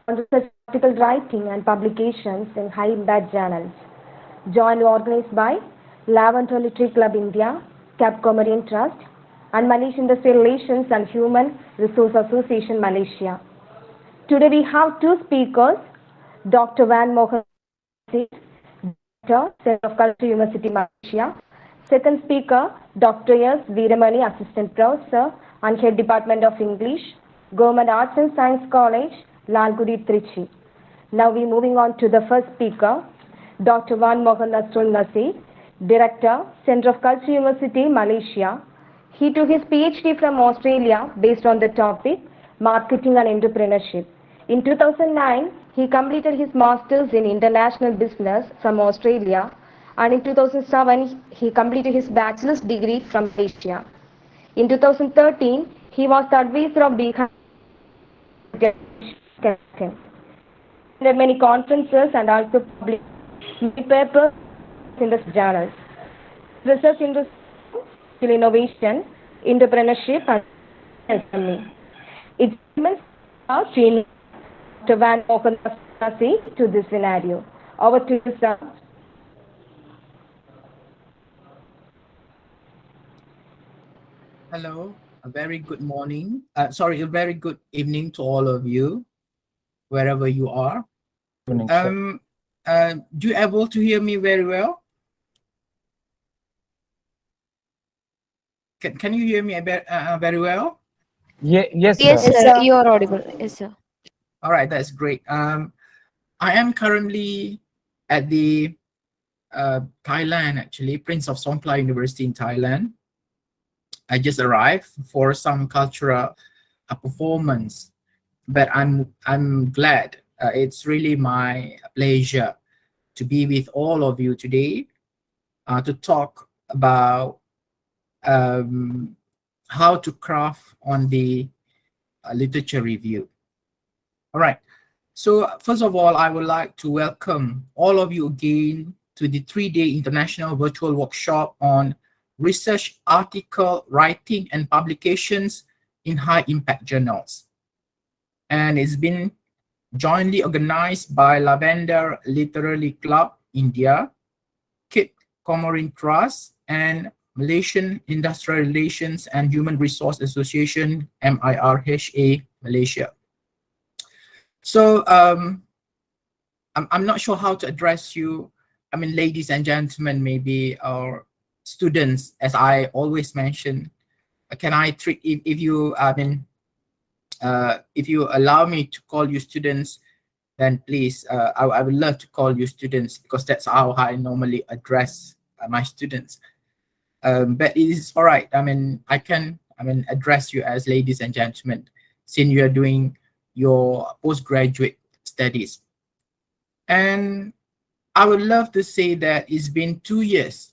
on research article writing and publications in high impact journals. Jointly organized by Lavender Literary Club India, Cap Comedian Trust, and Malaysian Industrial Relations and Human Resource Association Malaysia. Today we have two speakers, Dr. Van Mohan, Director, Center of Culture, University Malaysia. Second speaker, Dr. S. Veeramani, Assistant Professor and Head Department of English, Government Arts and Science College, Lalgudi, Trichy. Now we're moving on to the first speaker, Dr. Van Mohan Nasi, Director, Center of Culture, University, Malaysia. He took his PhD from Australia based on the topic Marketing and Entrepreneurship. In 2009, he completed his Masters in International Business from Australia, and in 2007, he completed his Bachelor's degree from Malaysia. In 2013, he was the advisor of Behind attended many conferences and also published many papers in the journals. Research into innovation, entrepreneurship, and economy. It's changing Dr. Van Mohan Nasi to this scenario. Over to you, sir. Hello, a very good morning. A very good evening to all of you, wherever you are. Do you able to hear me very well? Can you hear me very well? Yes, Yes, sir. sir. You are audible. Yes, sir. All right, that's great. I am currently at the Thailand, actually, Prince of Songkhla University in Thailand. I just arrived for some cultural performance, but I'm glad. It's really my pleasure to be with all of you today to talk about how to craft on the literature review. All right. So first of all, I would like to welcome all of you again to the 3-day international virtual workshop on research article writing and publications in high impact journals. And it's been jointly organized by Lavender Literary Club India, Kit Comorin Trust, and Malaysian Industrial Relations and Human Resource Association, MIRHA, Malaysia. So I'm not sure how to address you. I mean, ladies and gentlemen, maybe, or students, as I always mention. Can I treat, if you allow me to call you students, then please, I would love to call you students, because that's how I normally address my students. But it is all right. I can address you as ladies and gentlemen, since you are doing your postgraduate studies. And I would love to say that it's been 2 years.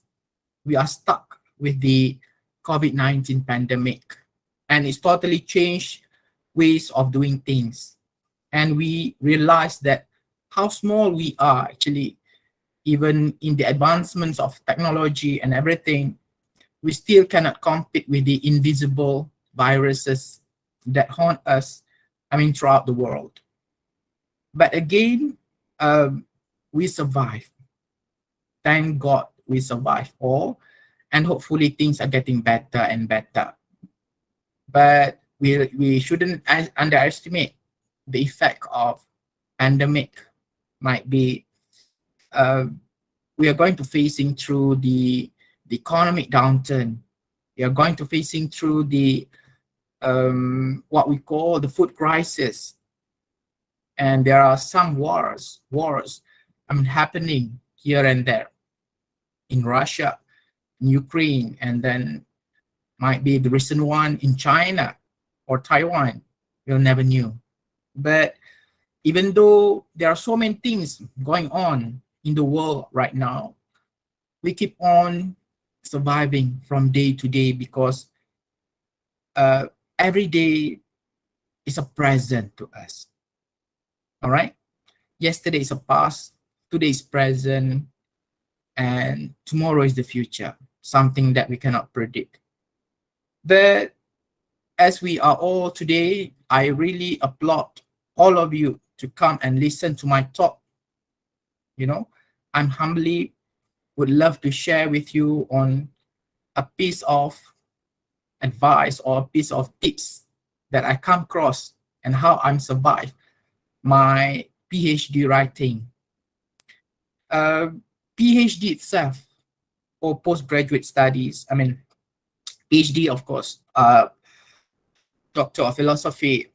We are stuck with the COVID-19 pandemic, and it's totally changed ways of doing things. And we realize that how small we are actually, even in the advancements of technology and everything, we still cannot compete with the invisible viruses that haunt us, throughout the world. But again, we survive. Thank God we survive all, and hopefully things are getting better and better. But we shouldn't underestimate the effect of pandemic. Might be we are going to facing through the economic downturn. We are going to facing through the what we call the food crisis, and there are some wars happening here and there in Russia, in Ukraine, and then might be the recent one in China or Taiwan. We'll never knew. But even though there are so many things going on in the world right now, we keep on surviving from day to day, because every day is a present to us. All right? Yesterday is a past, today is present, and tomorrow is the future, something that we cannot predict. But as we are all today, I really applaud all of you to come and listen to my talk. You know, I'm humbly would love to share with you on a piece of advice or a piece of tips that I come across and how I'm survived my PhD writing. PhD itself, or postgraduate studies, I mean, PhD, of course, Doctor of Philosophy,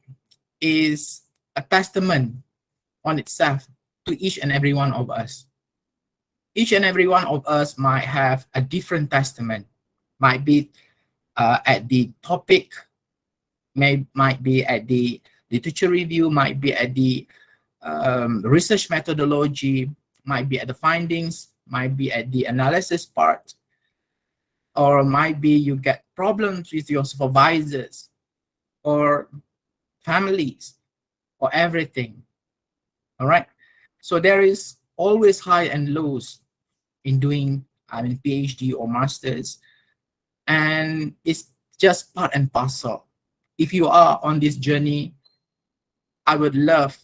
is a testament on itself to each and every one of us. Each and every one of us might have a different testament, might be at the topic, might be at the literature review, might be at the research methodology, might be at the findings, might be at the analysis part, or might be you get problems with your supervisors or families or everything. All right. So there is always high and lows in doing, I mean, PhD or masters, and it's just part and parcel. If you are on this journey, I would love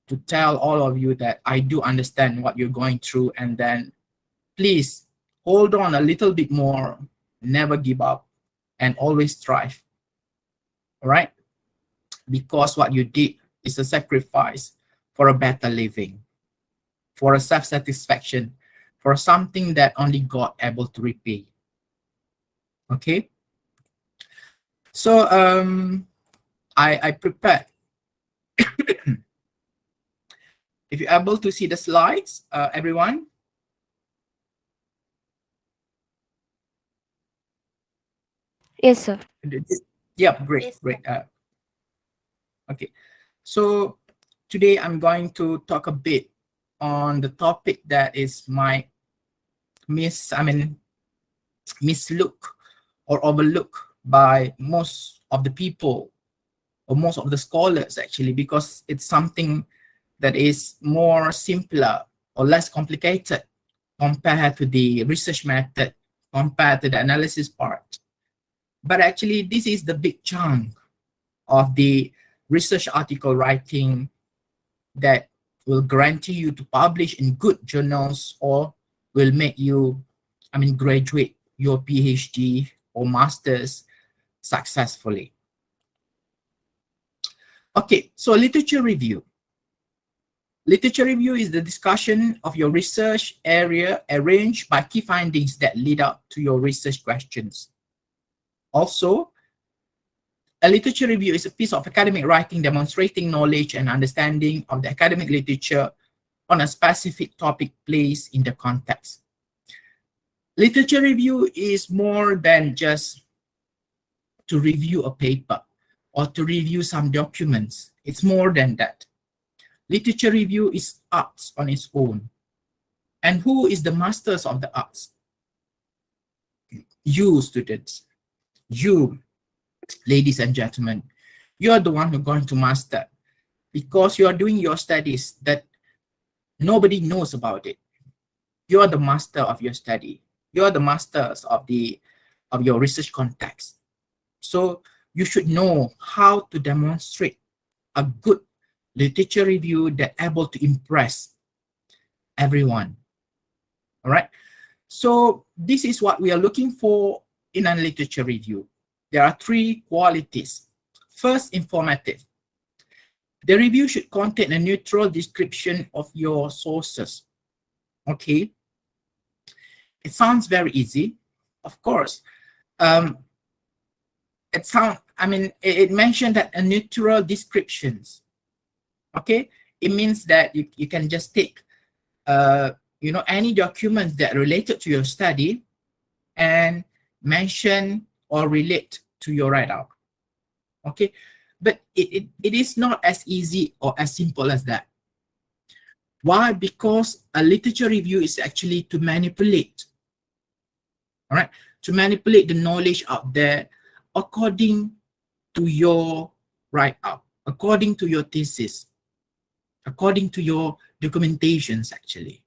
to tell all of you that I do understand what you're going through, and then please hold on a little bit more, never give up, and always strive. All right? Because what you did is a sacrifice for a better living, for a self-satisfaction, for something that only God able to repay. Okay? So I prepared. If you're able to see the slides, everyone. Yes, sir. Yeah, great, great. Okay, so today I'm going to talk a bit on the topic that is my mislook or overlook by most of the people or most of the scholars, actually, because it's something that is more simpler or less complicated compared to the research method, compared to the analysis part. But actually, this is the big chunk of the research article writing that will guarantee you to publish in good journals or will make you, I mean, graduate your PhD or master's successfully. Okay, so literature review. Literature review is the discussion of your research area arranged by key findings that lead up to your research questions. Also, a literature review is a piece of academic writing demonstrating knowledge and understanding of the academic literature on a specific topic placed in the context. Literature review is more than just to review a paper or to review some documents. It's more than that. Literature review is arts on its own. And who is the masters of the arts? You, students. You, ladies and gentlemen. You are the one who's going to master, because you are doing your studies that nobody knows about it. You are the master of your study. You are the masters of your research context. So you should know how to demonstrate a good literature review that able to impress everyone. All right. So this is what we are looking for in a literature review. There are three qualities. First, informative. The review should contain a neutral description of your sources. Okay. It sounds very easy, of course. It mentioned that a neutral descriptions. Okay, it means that you can just take, any documents that related to your study and mention or relate to your write-up. Okay, but it is not as easy or as simple as that. Why? Because a literature review is actually to manipulate. All right, to manipulate the knowledge out there according to your write-up, according to your thesis, according to your documentations, actually.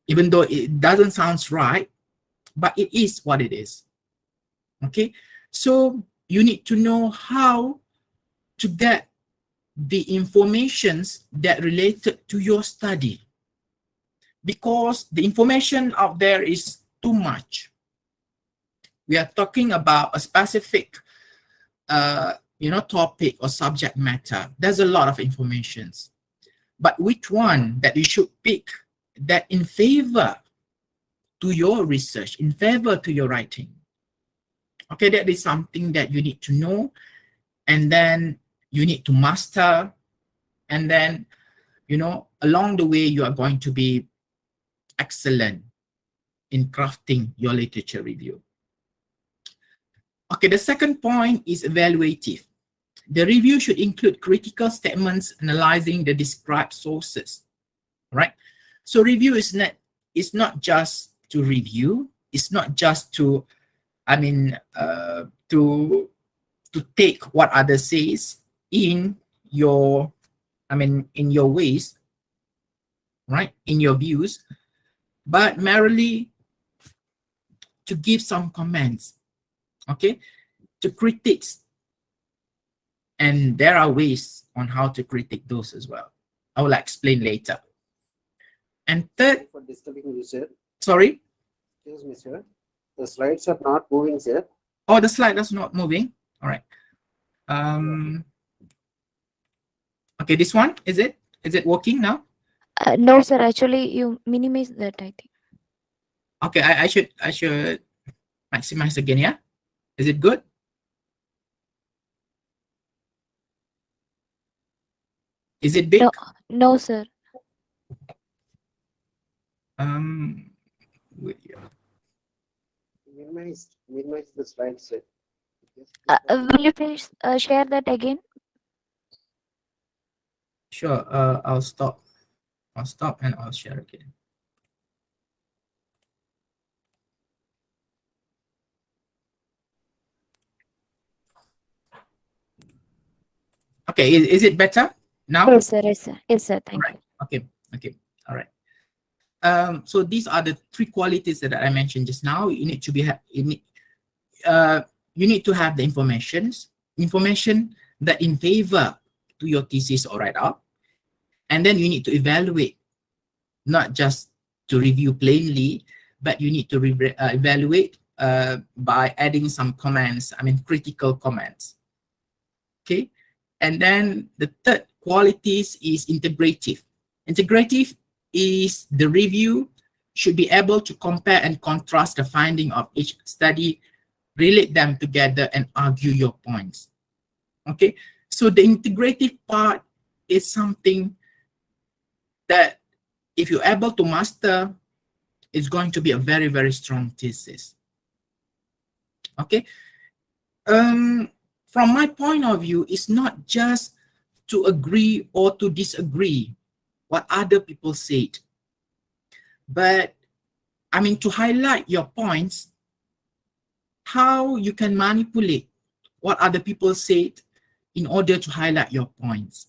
Even though it doesn't sound right, but it is what it is. Okay, so you need to know how to get the informations that related to your study, because the information out there is too much. We are talking about a specific topic or subject matter. There's a lot of informations, but which one that you should pick that in favor to your research, in favor to your writing? Okay, that is something that you need to know, and then you need to master, and then, along the way, you are going to be excellent in crafting your literature review. Okay, the second point is evaluative. The review should include critical statements analyzing the described sources, right? So review is not just to review. It's not just to, to take what others says in your ways, right? In your views, but merely to give some comments, okay, to critiques. And there are ways on how to critique those as well. I will explain later. And third, for disturbing you, sir. Sorry? Excuse me, sir. The slides are not moving, sir. Oh, the slide is not moving. All right. Okay, this one, is it working now? No, sir. Actually, you minimize that, I think. Okay, I should maximize again, yeah? Is it good? Is it big? No, sir. Minimize the slides, sir. Will you please share that again? Sure. I'll stop and I'll share again. Okay, is it better now? Yes, sir. Yes, sir. Yes, sir. Thank you. Okay. All right. So these are the three qualities that I mentioned just now. You need to have the information that in favor to your thesis or write-up, and then you need to evaluate, not just to review plainly, but you need to evaluate by adding some comments, critical comments. Okay, and then the third qualities is integrative. Integrative is the review should be able to compare and contrast the finding of each study, relate them together, and argue your points. Okay, so the integrative part is something that if you're able to master, it's going to be a very, very strong thesis. Okay, from my point of view, it's not just to agree or to disagree what other people said, but to highlight your points, how you can manipulate what other people said in order to highlight your points.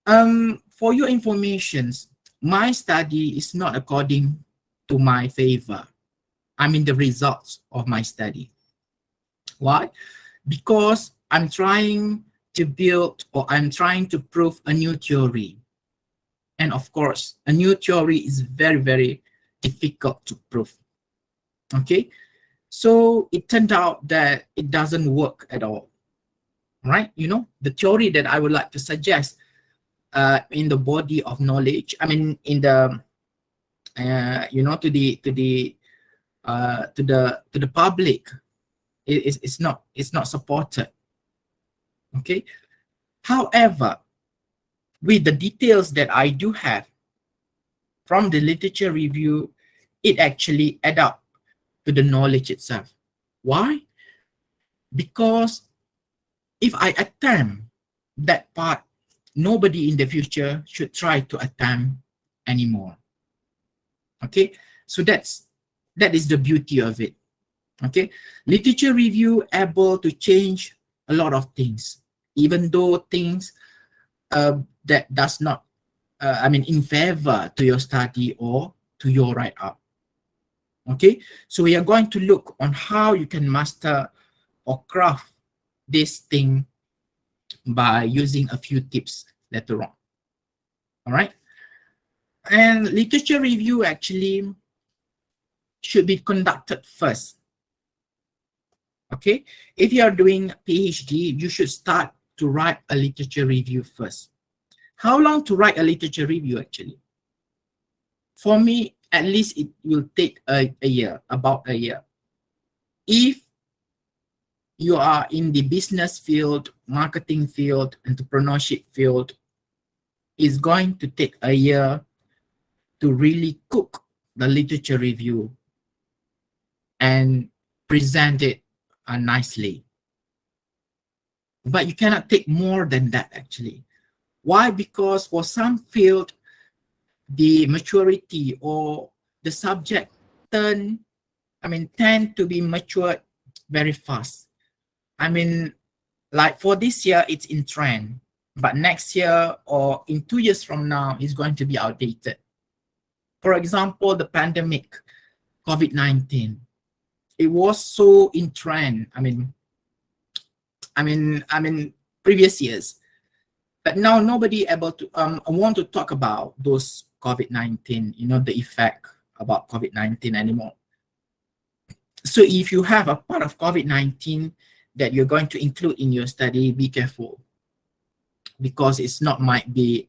For your informations, my study is not according to my favor. The results of my study. Why? Because I'm trying to build, or I'm trying to prove a new theory. And of course, a new theory is very, very difficult to prove. Okay, so it turned out that it doesn't work at all, right? The theory that I would like to suggest in the body of knowledge, in the to the public, it's not supported. Okay, however, with the details that I do have from the literature review, it actually adds up to the knowledge itself. Why? Because if I attempt that part, nobody in the future should try to attempt anymore. Okay, so that is the beauty of it. Okay, literature review able to change a lot of things, even though things that does not in favor to your study or to your write-up. Okay, so we are going to look on how you can master or craft this thing by using a few tips later on. All right. And literature review actually should be conducted first. Okay. If you are doing PhD, you should start to write a literature review first. How long to write a literature review actually? For me, at least it will take a year, about a year. If you are in the business field, marketing field, entrepreneurship field, it's going to take a year to really cook the literature review and present it nicely. But you cannot take more than that actually. Why? Because for some field, the maturity or the subject tend to be matured very fast. I mean, like for this year, it's in trend, but next year or in 2 years from now, it's going to be outdated. For example, the pandemic, COVID-19, it was so in trend. I mean, previous years, but now nobody able to want to talk about those COVID-19, you know, the effect about COVID-19 anymore. So if you have a part of COVID-19 that you're going to include in your study, be careful, because it's not might be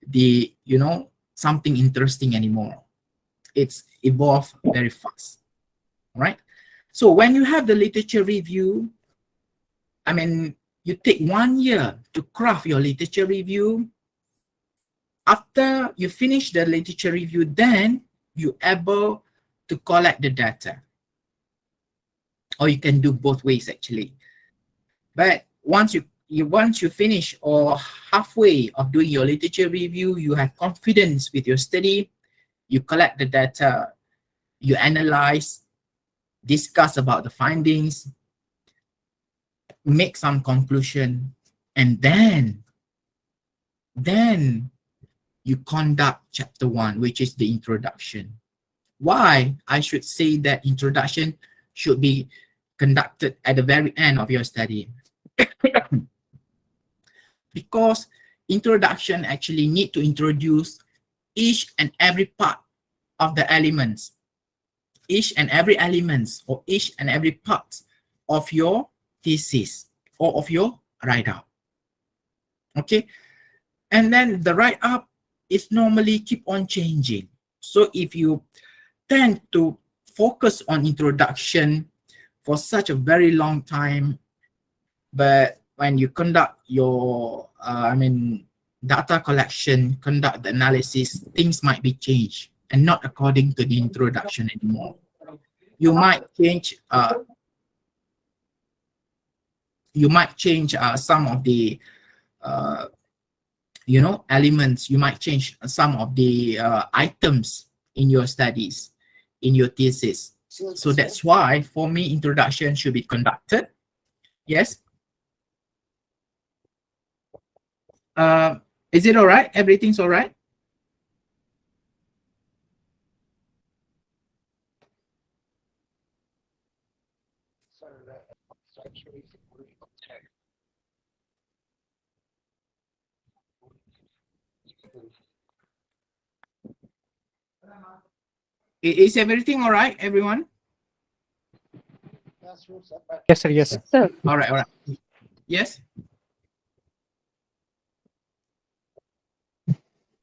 the, you know, something interesting anymore. It's evolved very fast, right? So when you have the literature review, I mean, you take 1 year to craft your literature review. After you finish the literature review, then you're able to collect the data. Or you can do both ways actually. But once you finish or halfway of doing your literature review, you have confidence with your study, you collect the data, you analyze, discuss about the findings, make some conclusion, and then you conduct chapter 1, which is the introduction. Why I should say that introduction should be conducted at the very end of your study? Because introduction actually need to introduce each and every part of the elements, each and every elements or each and every part of your thesis or of your write-up. Okay, and then the write-up is normally keep on changing. So if you tend to focus on introduction for such a very long time, but when you conduct your data collection, conduct the analysis, things might be changed and not according to the introduction anymore. You might change some of the elements. You might change some of the items in your studies, in your thesis. So that's why for me introduction should be conducted. Yes. Is it all right? Everything's all right? Is everything all right, everyone? Yes, sir. Yes. Sir, All right, all right. Yes?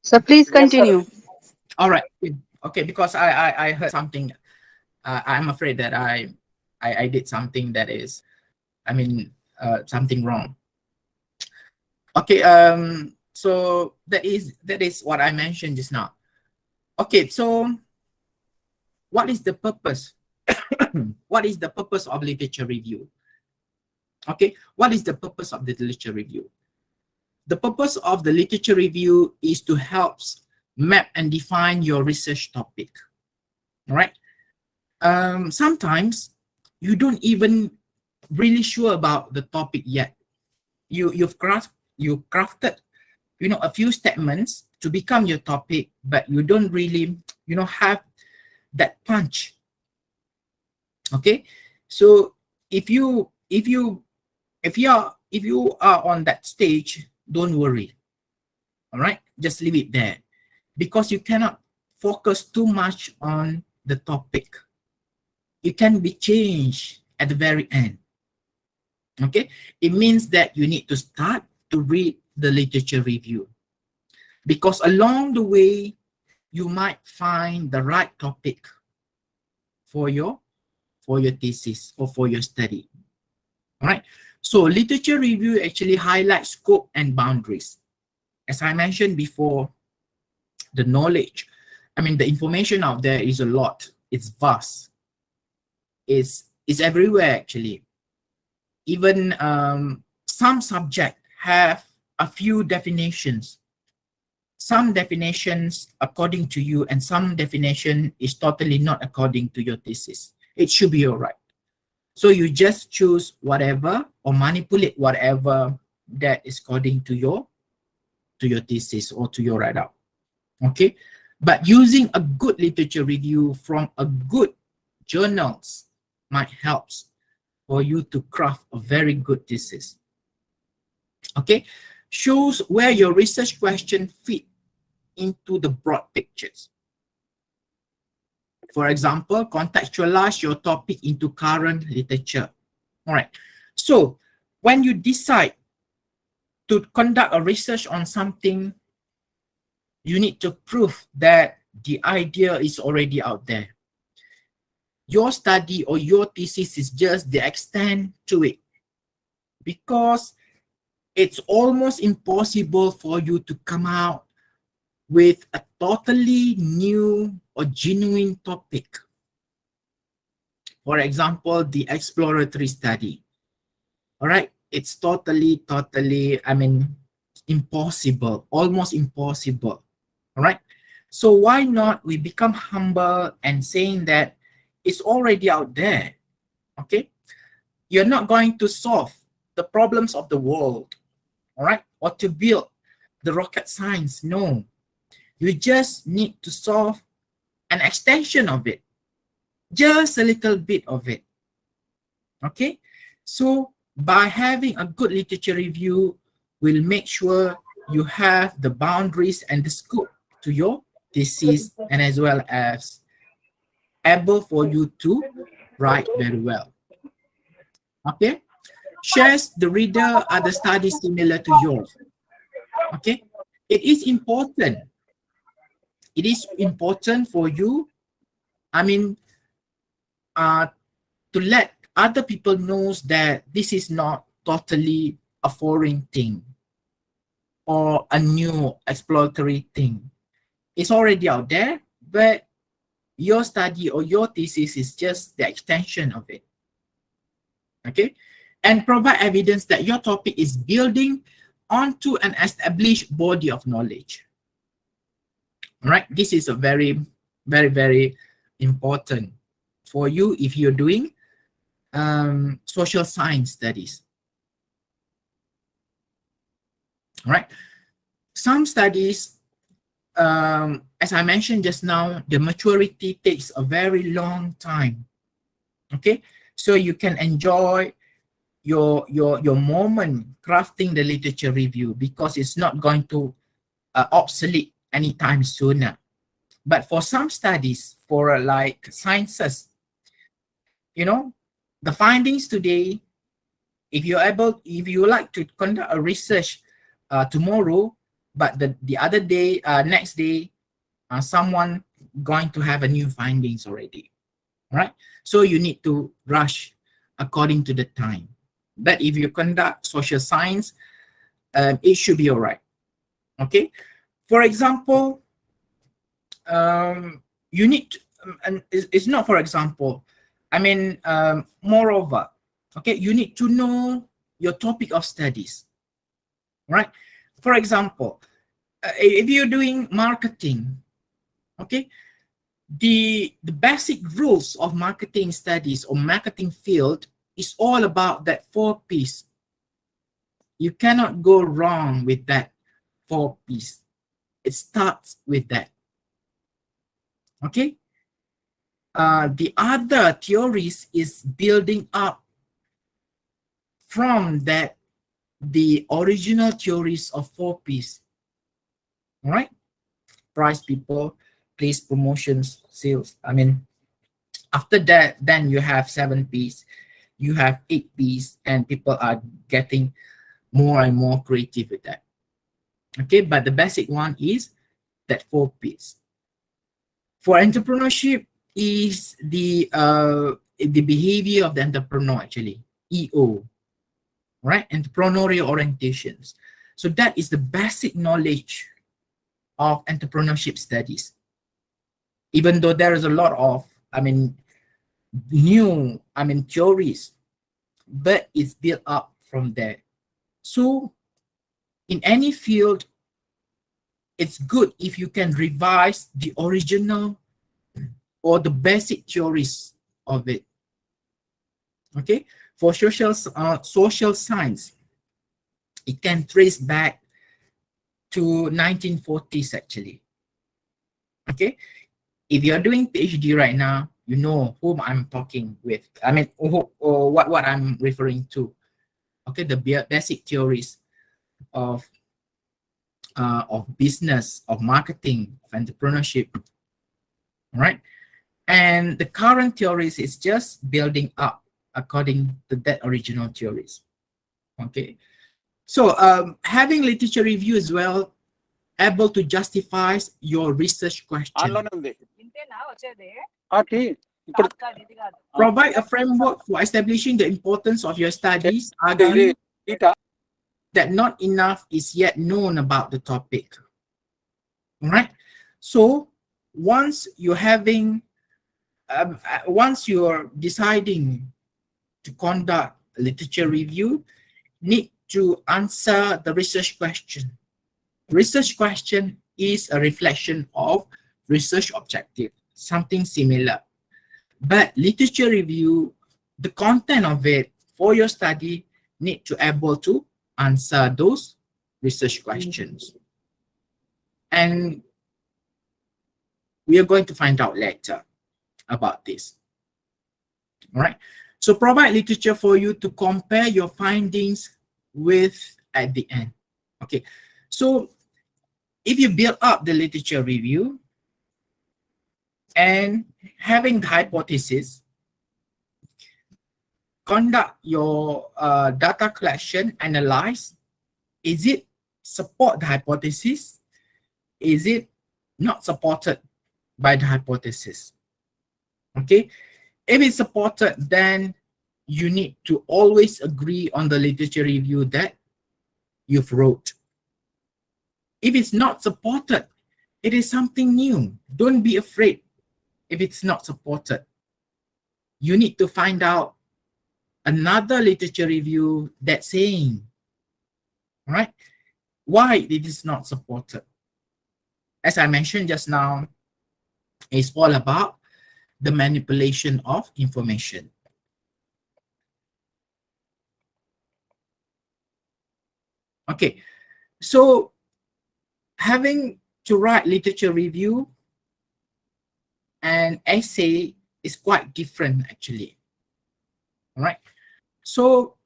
so please continue. All right. Okay, because I heard something. I'm afraid that I did something that is, something wrong. Okay. So that is what I mentioned just now. Okay. So what is the purpose? What is the purpose of literature review? Okay. What is the purpose of the literature review? The purpose of the literature review is to help map and define your research topic. All right. Sometimes you don't even really sure about the topic yet. You've crafted, a few statements to become your topic, but you don't really, have that punch. Okay. So if you if you are on that stage, don't worry. All right, just leave it there, because you cannot focus too much on the topic. It can be changed at the very end. Okay, it means that you need to start to read the literature review, because along the way you might find the right topic for your thesis or for your study. All right, so literature review actually highlights scope and boundaries. As I mentioned before, the knowledge, the information out there is a lot. It's vast. It's everywhere actually. Even some subjects have a few definitions. Some definitions according to you, and some definition is totally not according to your thesis. It should be all right. So you just choose whatever or manipulate whatever that is according to your thesis or to your write-up. Okay, but using a good literature review from a good journals might help for you to craft a very good thesis. Okay, shows where your research question fit into the broad pictures. For example, contextualize your topic into current literature. All right, so when you decide to conduct a research on something, you need to prove that the idea is already out there. Your study or your thesis is just the extent to it, because it's almost impossible for you to come out with a totally new or genuine topic. For example, the exploratory study. All right, it's totally, impossible, almost impossible. All right, so why not we become humble and saying that it's already out there. Okay, you're not going to solve the problems of the world, all right, or to build the rocket science. No, you just need to solve an extension of it, just a little bit of it. Okay, so by having a good literature review, we'll make sure you have the boundaries and the scope to your thesis, and as well as able for you to write very well. Okay, shares the reader other studies similar to yours. Okay, it is important. It is important for you, to let other people knows that this is not totally a foreign thing or a new exploratory thing. It's already out there, but your study or your thesis is just the extension of it. Okay, and provide evidence that your topic is building onto an established body of knowledge. All right, this is a very, very, very important for you if you're doing social science studies. All right, some studies, as I mentioned just now, the maturity takes a very long time. Okay, so you can enjoy your moment crafting the literature review, because it's not going to obsolete anytime sooner. But for some studies, for like sciences, the findings today, if you like to conduct a research tomorrow, but the other day, next day, someone going to have a new findings already. All right, so you need to rush according to the time. But if you conduct social science, it should be all right. Okay, for example, you need to, and it's not for example, moreover, okay, you need to know your topic of studies, right? For example, if you're doing marketing, okay, the basic rules of marketing studies or marketing field is all about that 4 P's. You cannot go wrong with that 4 P's. It starts with that. Okay. The other theories is building up from that the original theories of 4 P's. All right? Price, people, place, promotions, sales. I mean, after that, then you have 7 P's, you have 8 P's, and people are getting more and more creative with that. Okay, but the basic one is that 4 P's. For entrepreneurship is the behavior of the entrepreneur, actually, EO, right? Entrepreneurial orientations. So that is the basic knowledge of entrepreneurship studies. Even though there is a lot of, new, theories, but it's built up from there. So in any field, it's good if you can revise the original or the basic theories of it. Okay, for social science, it can trace back to 1940s actually. Okay, if you're doing PhD right now, you know whom I'm talking with. Or what I'm referring to. Okay, the basic theories of business, of marketing, of entrepreneurship. All right, and the current theories is just building up according to that original theories. Okay, so having literature review as well, able to justify your research question. Provide a framework for establishing the importance of your studies, arguing that not enough is yet known about the topic. All right. So once you're having, once you're deciding to conduct a literature review, need to answer the research question. Research question is a reflection of research objective, something similar. But literature review, the content of it for your study need to able to answer those research questions. And we are going to find out later about this. All right. So provide literature for you to compare your findings with at the end. Okay. So if you build up the literature review and having the hypothesis, conduct your data collection, analyze, is it support the hypothesis? Is it not supported by the hypothesis? Okay, if it's supported, then you need to always agree on the literature review that you've wrote. If it's not supported, it is something new. Don't be afraid if it's not supported. You need to find out another literature review that's saying, right, why it is not supported. As I mentioned just now, it's all about the manipulation of information. Okay, so having to write literature review and essay is quite different actually. All right, so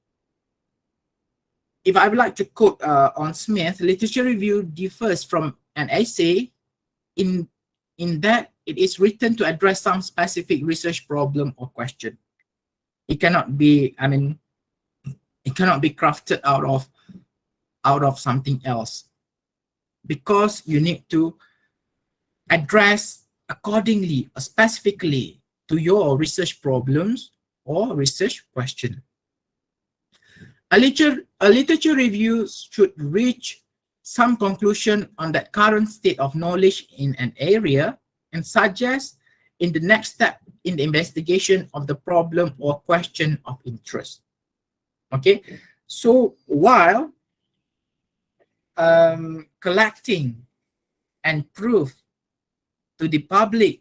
if I would like to quote on Smith, literature review differs from an essay in that it is written to address some specific research problem or question. It cannot be, it cannot be crafted out of something else, because you need to address accordingly or specifically to your research problems or research question. A literature review should reach some conclusion on that current state of knowledge in an area and suggest in the next step in the investigation of the problem or question of interest. Okay, so while collecting and prove to the public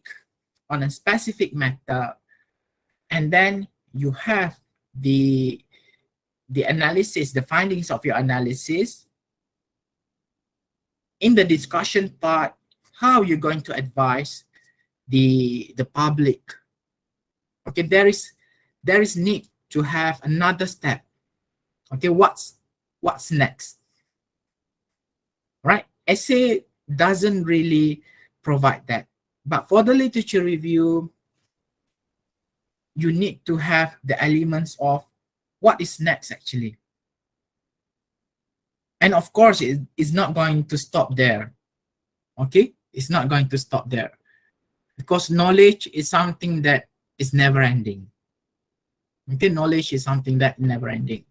on a specific matter, and then you have the analysis, the findings of your analysis. In the discussion part, how you're going to advise the public. Okay, there is need to have another step. Okay, what's what's next, right? Essay doesn't really provide that. But for the literature review, you need to have the elements of what is next actually. And of course, it's not going to stop there. Okay, it's not going to stop there, because knowledge is something that is never ending. Okay, knowledge is something that never ending.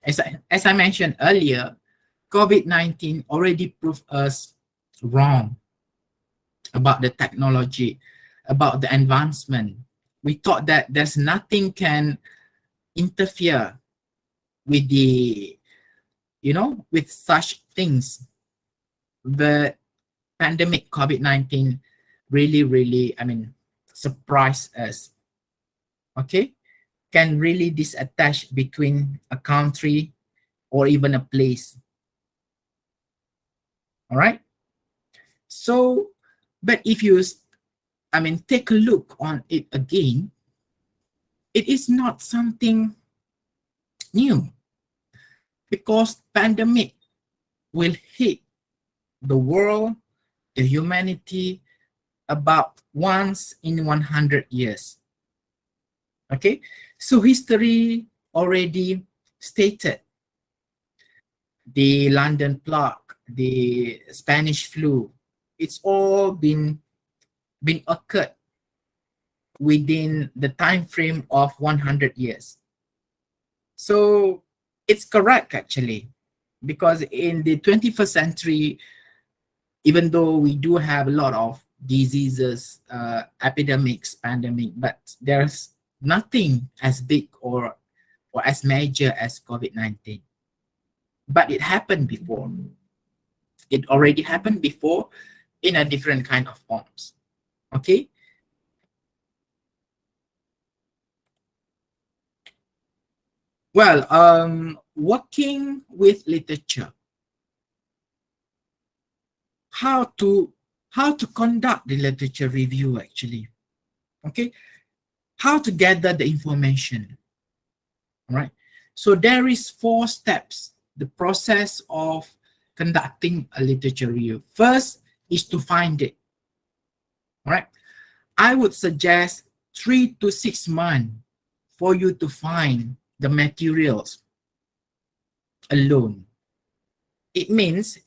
As I mentioned earlier, COVID-19 already proved us wrong about the technology, about the advancement. We thought that there's nothing can interfere with the, with such things. But pandemic COVID-19 really, surprised us. Okay, can really disattach between a country or even a place. All right. So, but if you, take a look on it again, it is not something new, because pandemic will hit the world, the humanity, about once in 100 years. Okay, so history already stated the London plague, the Spanish flu, it's all been occurred within the time frame of 100 years. So it's correct actually, because in the 21st century, even though we do have a lot of diseases, epidemics, pandemic, but there's nothing as big or as major as COVID-19. But it happened before. It already happened before in a different kind of forms. Okay. Well, working with literature, how to conduct the literature review actually. Okay, how to gather the information. All right. So there is 4 steps, the process of conducting a literature review. First is to find it. All right. I would suggest 3 to 6 months for you to find the materials alone. It means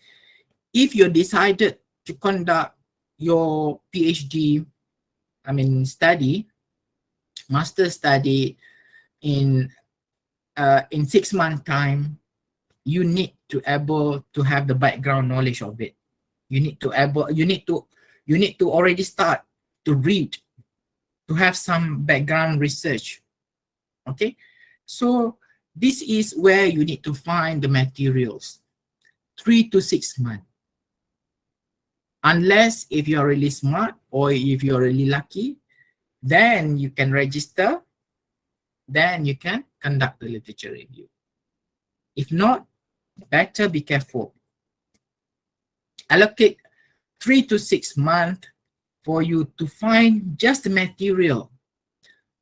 if you decided to conduct your PhD, study, master study in 6 months time, you need to able to have the background knowledge of it. You need to already start to read, to have some background research. Okay, so this is where you need to find the materials. 3 to 6 months. Unless if you're really smart or if you're really lucky, then you can register, then you can conduct the literature review. If not, better be careful. Allocate 3 to 6 months for you to find just the material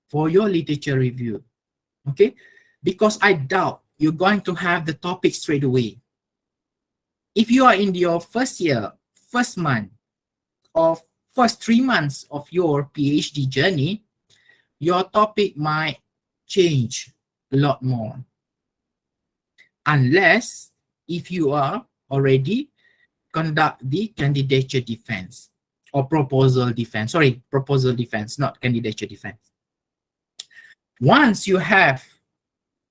for your literature review. Okay, because I doubt you're going to have the topic straight away. If you are in your first year, first month, or first 3 months of your PhD journey, your topic might change a lot more. Unless if you are already conduct the candidature defense or proposal defense. Sorry, proposal defense, not candidature defense. Once you have,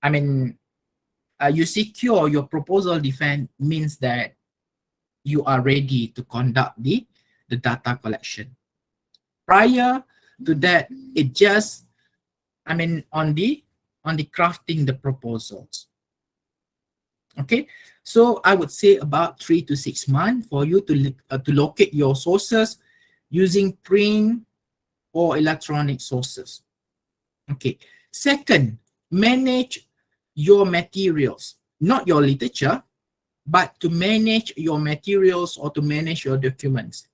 you secure your proposal defense, means that you are ready to conduct the data collection. Prior to that, it just, on the crafting the proposals. Okay, so I would say about 3 to 6 months for you to locate your sources using print or electronic sources. Okay, second, manage your materials, not your literature, but to manage your materials or to manage your documents.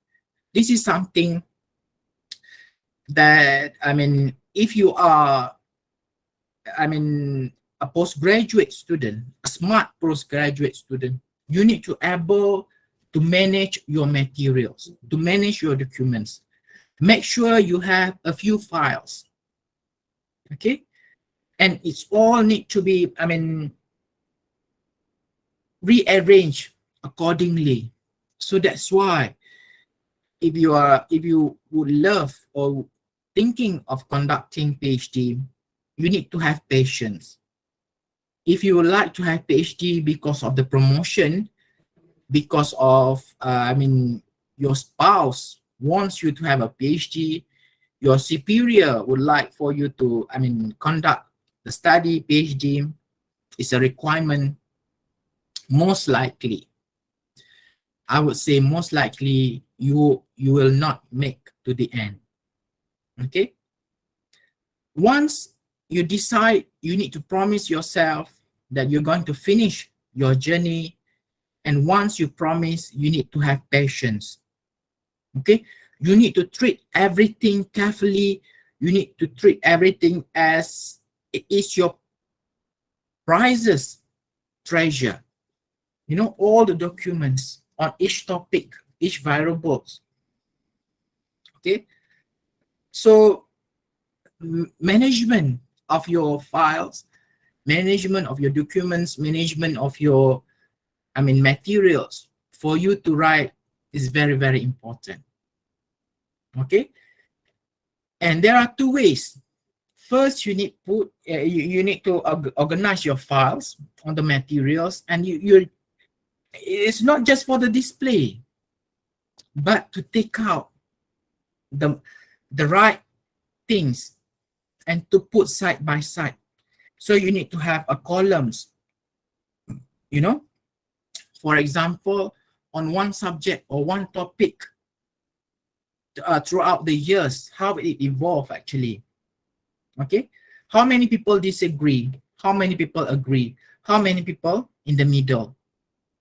This is something that, if you are, a postgraduate student, a smart postgraduate student, you need to able to manage your materials, to manage your documents. Make sure you have a few files, okay? And it's all need to be, rearranged accordingly. So that's why if you would love or thinking of conducting PhD, you need to have patience. If you would like to have PhD because of the promotion, because of your spouse wants you to have a PhD, your superior would like for you to conduct the study PhD, is a requirement, most likely, I would say most likely you will not make to the end. Okay, once you decide, you need to promise yourself that you're going to finish your journey, and once you promise, you need to have patience. Okay, you need to treat everything carefully. You need to treat everything as it is your prizes treasure. You know, all the documents on each topic, each variables. Okay, so management of your files, management of your documents, management of your materials for you to write is very, very important. Okay, and there are two ways. First, you need to organize your files on the materials, and it's not just for the display, but to take out the right things and to put side by side. So you need to have a columns, you know, for example, on one subject or one topic throughout the years, how it evolved actually. Okay, how many people disagree? How many people agree? How many people in the middle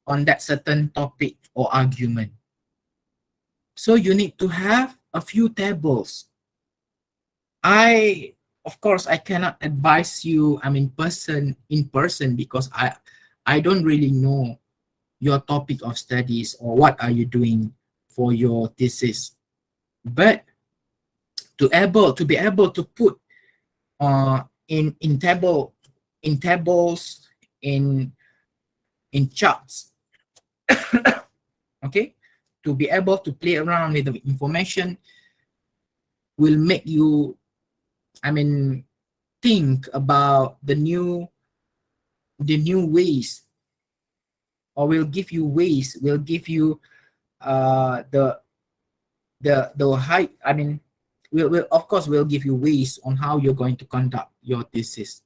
on that certain topic or argument? So you need to have a few tables. Of course, I cannot advise you, in person because I don't really know your topic of studies or what are you doing for your thesis. But to be able to put in tables, in charts, okay, to be able to play around with the information will make you think about the new ways, or will give you ways, will give you the high, will of course will give you ways on how you're going to conduct your thesis.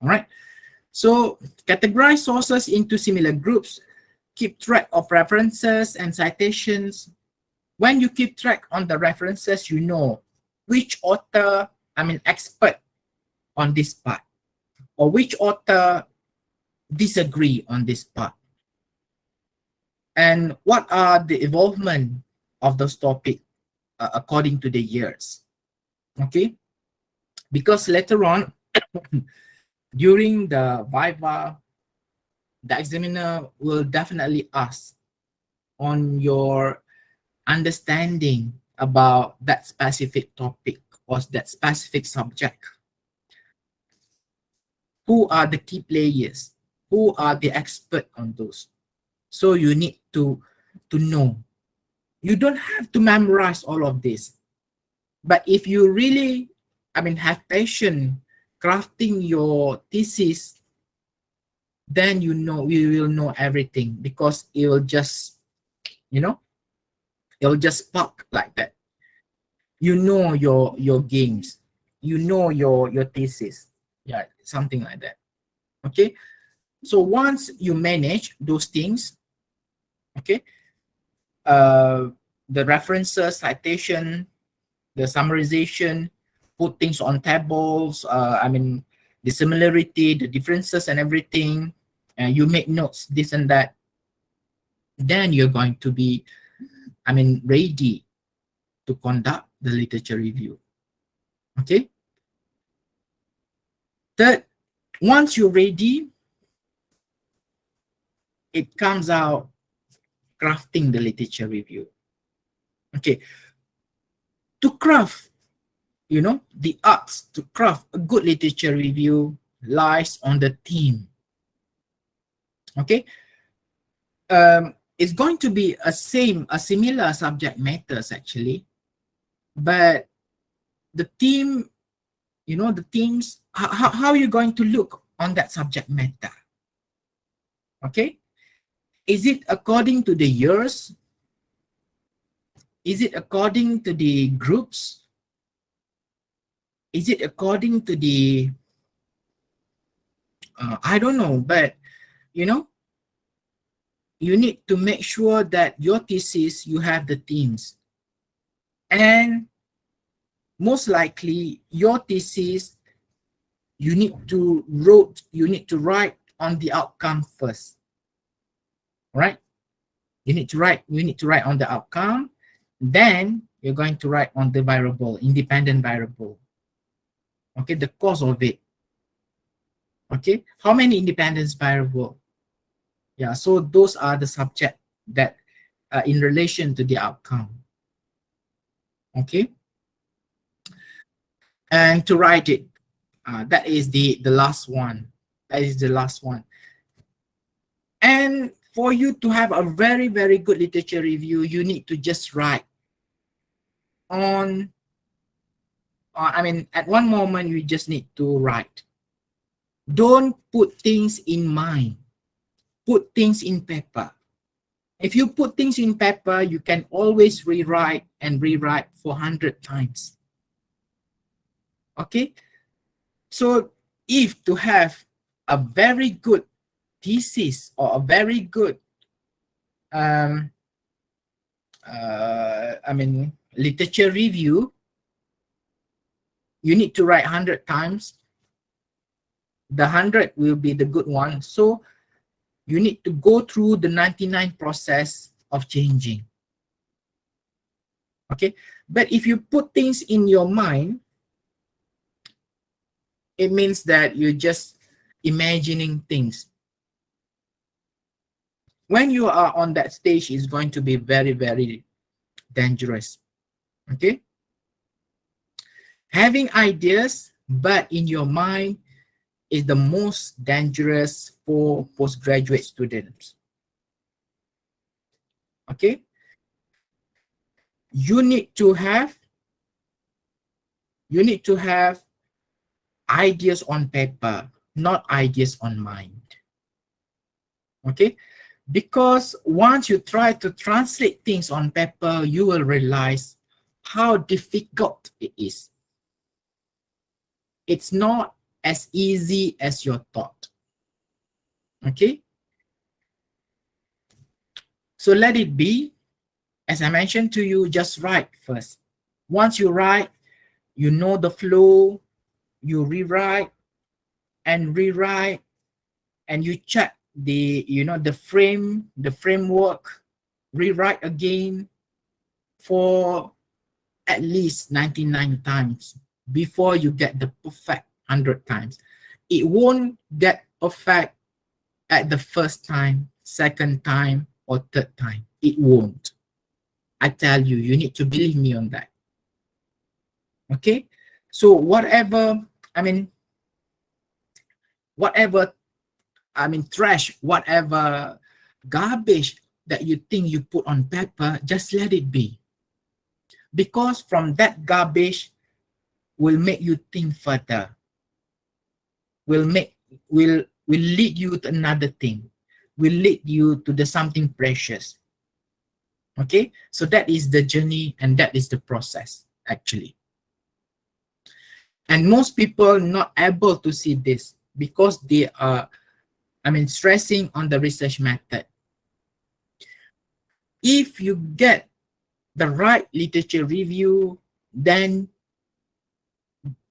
All right, so categorize sources into similar groups, keep track of references and citations. When you keep track on the references, you know which author expert on this part, or which author disagree on this part, and what are the involvement of those topics according to the years. Okay, because later on during the viva, the examiner will definitely ask on your understanding about that specific topic or that specific subject. Who are the key players? Who are the expert on those? So you need to know. You don't have to memorize all of this. But if you really, have patience crafting your thesis, then you will know everything, because it will just, it will just spark like that. You know your games. You know your thesis. Yeah, something like that. Okay. So once you manage those things, okay, the references, citation, the summarization, put things on tables, the similarity, the differences and everything, and you make notes, this and that, then you're going to be, ready to conduct the literature review. Okay. Third, Once you're ready, it comes out crafting the literature review. Okay, to craft, you know, the arts to craft a good literature review lies on the theme. Okay, it's going to be a similar subject matters actually, but the theme, you know, the themes, how are you going to look on that subject matter? Okay, is it according to the years? Is it according to the groups? Is it according to the, I don't know, but you know, you need to make sure that your thesis, you have the themes. And most likely your thesis, you need to write on the outcome first, right? You need to write on the outcome, then you're going to write on the variable, independent variable. Okay, the cause of it. Okay, how many independence variable? Yeah, so those are the subject that in relation to the outcome. Okay, and to write it, that is the last one. That is the last one. And for you to have a very, very good literature review, you need to just write on, I mean, at one moment, you just need to write. Don't put things in mind. Put things in paper. If you put things in paper, you can always rewrite and rewrite 400 times. Okay? So if to have a very good thesis or a very good literature review, you need to write 100 times. The 100 will be the good one. So you need to go through the 99 process of changing. Okay, but if you put things in your mind, it means that you're just imagining things. When you are on that stage, it's going to be very, very dangerous. Okay, having ideas but in your mind is the most dangerous for postgraduate students. Okay, you need to have ideas on paper, not ideas on mind. Okay, because once you try to translate things on paper, you will realize how difficult it is. It's not as easy as you thought. Okay, so let it be. As I mentioned to you, just write first. Once you write, you know the flow, you rewrite and rewrite, and you check the, you know, the framework, rewrite again for at least 99 times before you get the perfect 100 times. It won't get perfect at the first time, second time, or third time. It won't. I tell you, you need to believe me on that. Okay, so whatever trash, whatever garbage that you think you put on paper, just let it be. Because from that garbage will make you think further, will lead you to another thing, will lead you to the something precious. Okay, so that is the journey and that is the process actually. And most people not able to see this because they are, stressing on the research method. If you get the right literature review, then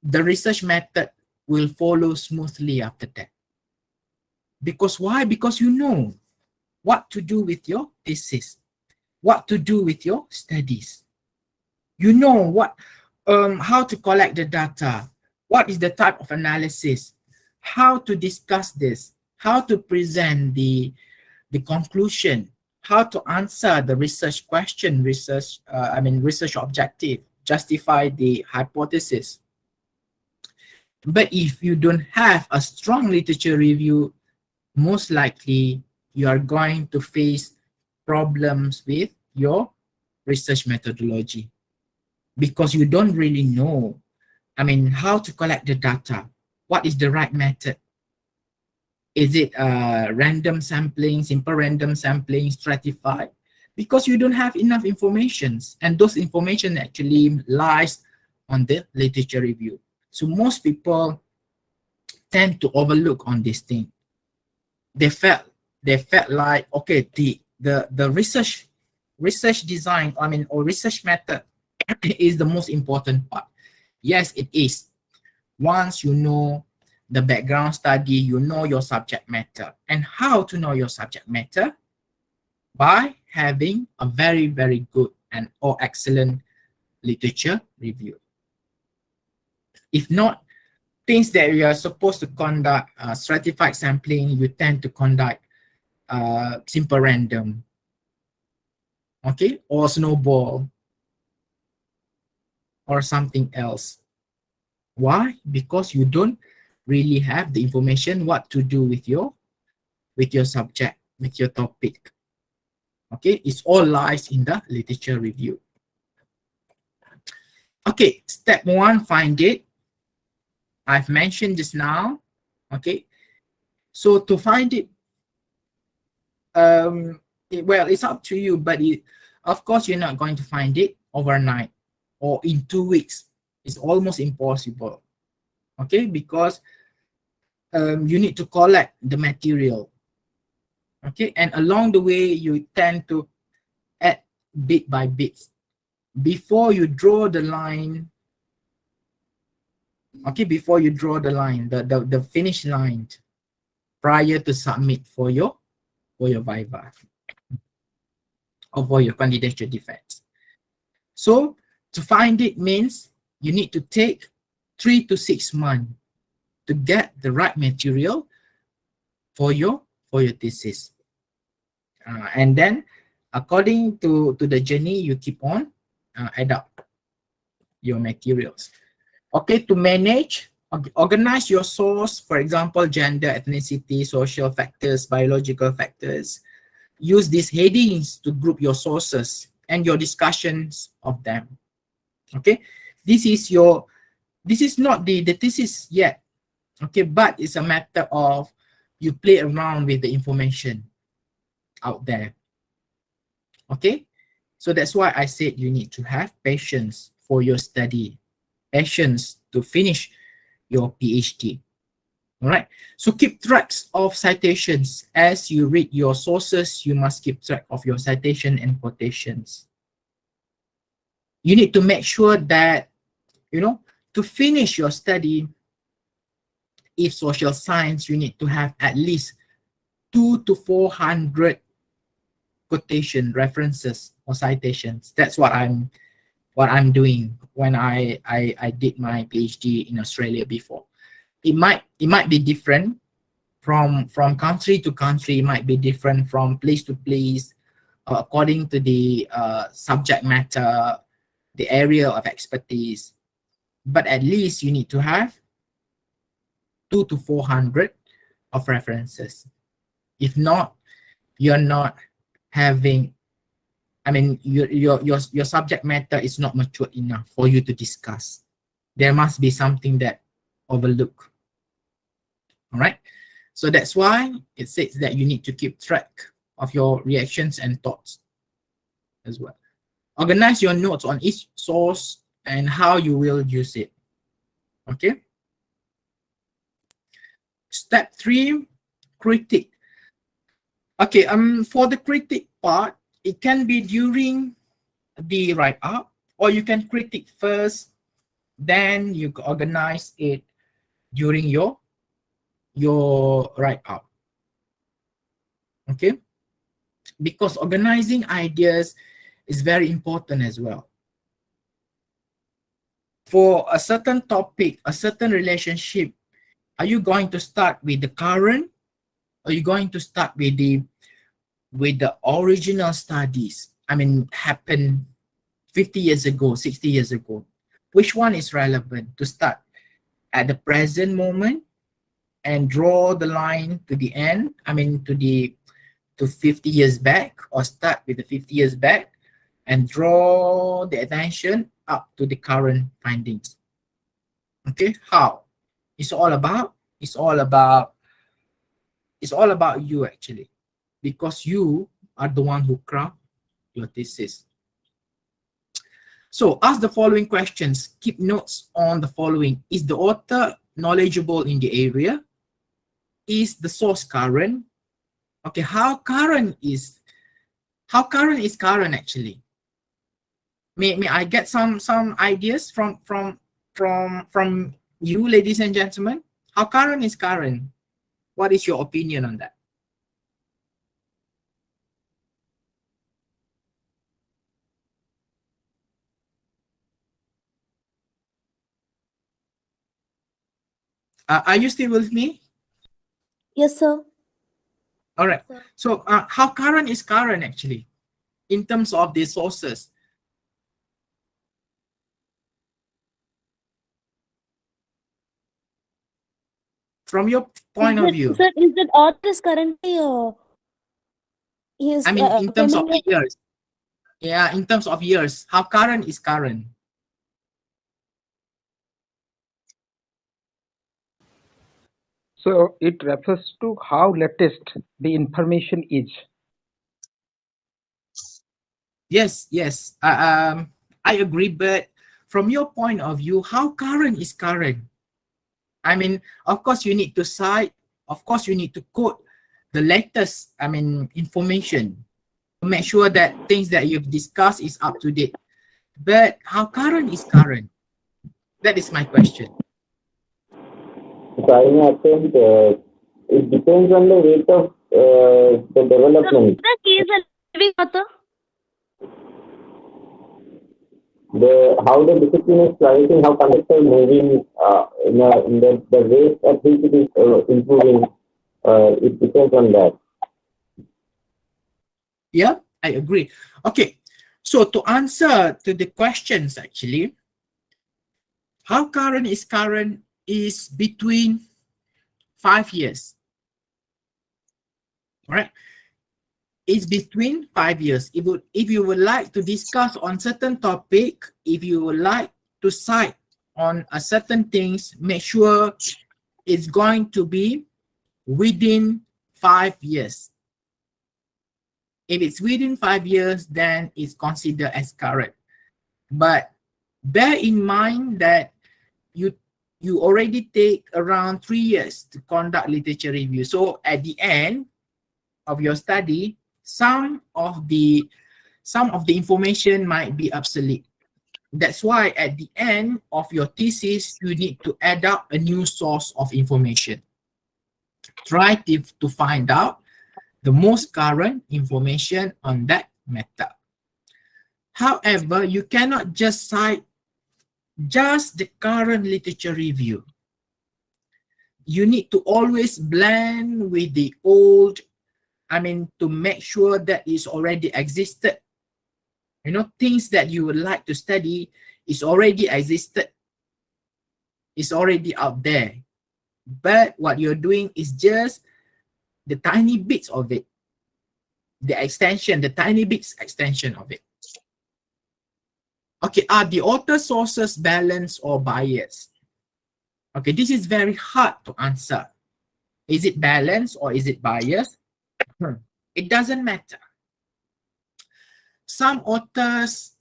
the research method will follow smoothly after that. Because why? Because you know what to do with your thesis, what to do with your studies. You know what, how to collect the data, what is the type of analysis, how to discuss this, how to present the conclusion, how to answer the research question, research objective, justify the hypothesis. But if you don't have a strong literature review, most likely you are going to face problems with your research methodology because you don't really know, how to collect the data. What is the right method? Is it random sampling, simple random sampling, stratified? Because you don't have enough information, and those information actually lies on the literature review. So most people tend to overlook on this thing. They felt like, okay, the research design, or research method is the most important part. Yes, it is. Once you know the background study, you know your subject matter. And how to know your subject matter? By having a very, very good or excellent literature review. If not, things that you are supposed to conduct stratified sampling, you tend to conduct simple random, okay, or snowball, or something else. Why? Because you don't really have the information what to do with your subject, with your topic. Okay, it's all lies in the literature review. Okay, step 1, find it. I've mentioned just now. Okay, so to find it, well, it's up to you, but of course you're not going to find it overnight or in 2 weeks. It's almost impossible. Okay, because you need to collect the material. Okay, and along the way you tend to add bit by bit before you draw the line. Okay, before you draw the line, the finish line, prior to submit for your viva or for your candidature defense. So to find it means you need to take 3 to 6 months to get the right material for your thesis. And then according to the journey, you keep on add up your materials. Okay, to manage, organize your source, for example, gender, ethnicity, social factors, biological factors. Use these headings to group your sources and your discussions of them. Okay, this is not the thesis yet. Okay, but it's a matter of you play around with the information out there. Okay, so that's why I said you need to have patience for your study, patience to finish your PhD. All right, so keep tracks of citations. As you read your sources, you must keep track of your citation and quotations. You need to make sure that, to finish your study, if social science, you need to have at least 200 to 400 quotation references or citations. That's what I'm doing when I did my PhD in Australia before. It might be different from country to country. It might be different from place to place, according to the subject matter, the area of expertise. But at least you need to have 200 to 400 of references. If not, you're not having, your subject matter is not mature enough for you to discuss. There must be something that overlook. All right, so that's why it says that you need to keep track of your reactions and thoughts as well. Organize your notes on each source and how you will use it. Okay. Step 3, critique. Okay, for the critique part, it can be during the write-up, or you can critique first, then you organize it during your write-up. Okay, because organizing ideas is very important as well. For a certain topic, a certain relationship, Are you going to start with the current, or are you going to start with the original studies? I mean, happened 50 years ago, 60 years ago. Which one is relevant to start at the present moment and draw the line to the end? I mean, to 50 years back, or start with the 50 years back and draw the attention up to the current findings. Okay, how? It's all about you actually, because you are the one who craft your thesis. So ask the following questions. Keep notes on the following. Is the author knowledgeable in the area? Is the source current? Okay, how current is current actually? May I get some ideas from you, ladies and gentlemen? How current is current? What is your opinion on that? Are you still with me? Yes, sir. All right. So how current is current actually in terms of the sources? From your point of view. Sir, is that author is currently I mean, in terms of years. Yeah, in terms of years, how current is current? So it refers to how latest the information is. Yes, I agree, but from your point of view, how current is current? I mean, of course you need to cite, of course you need to quote the latest, I mean, information to make sure that things that you've discussed is up to date. But how current is current? That is my question. So I think it depends on the rate of the development. The case a living author. How the discipline is flourishing, how concepts are moving, in the rate at which it is improving, it depends on that. Yeah, I agree. Okay, so to answer to the questions actually, how current is between 5 years. All right, it's between 5 years. If you would like to discuss on certain topic, if you would like to cite on a certain things, make sure it's going to be within 5 years. If it's within 5 years, then it's considered as current. But bear in mind that you already take around 3 years to conduct literature review. So at the end of your study, some of the information might be obsolete. That's why at the end of your thesis, you need to add up a new source of information. Try to find out the most current information on that matter. However, you cannot just cite just the current literature review. You need to always blend with the old, I mean, to make sure that it's already existed. You know, things that you would like to study is already existed. It's already out there. But what you're doing is just the tiny bits of it. The extension, the tiny bits extension of it. Okay, are the author sources balanced or biased? Okay, this is very hard to answer. Is it balanced or is it biased? It doesn't matter. Some authors,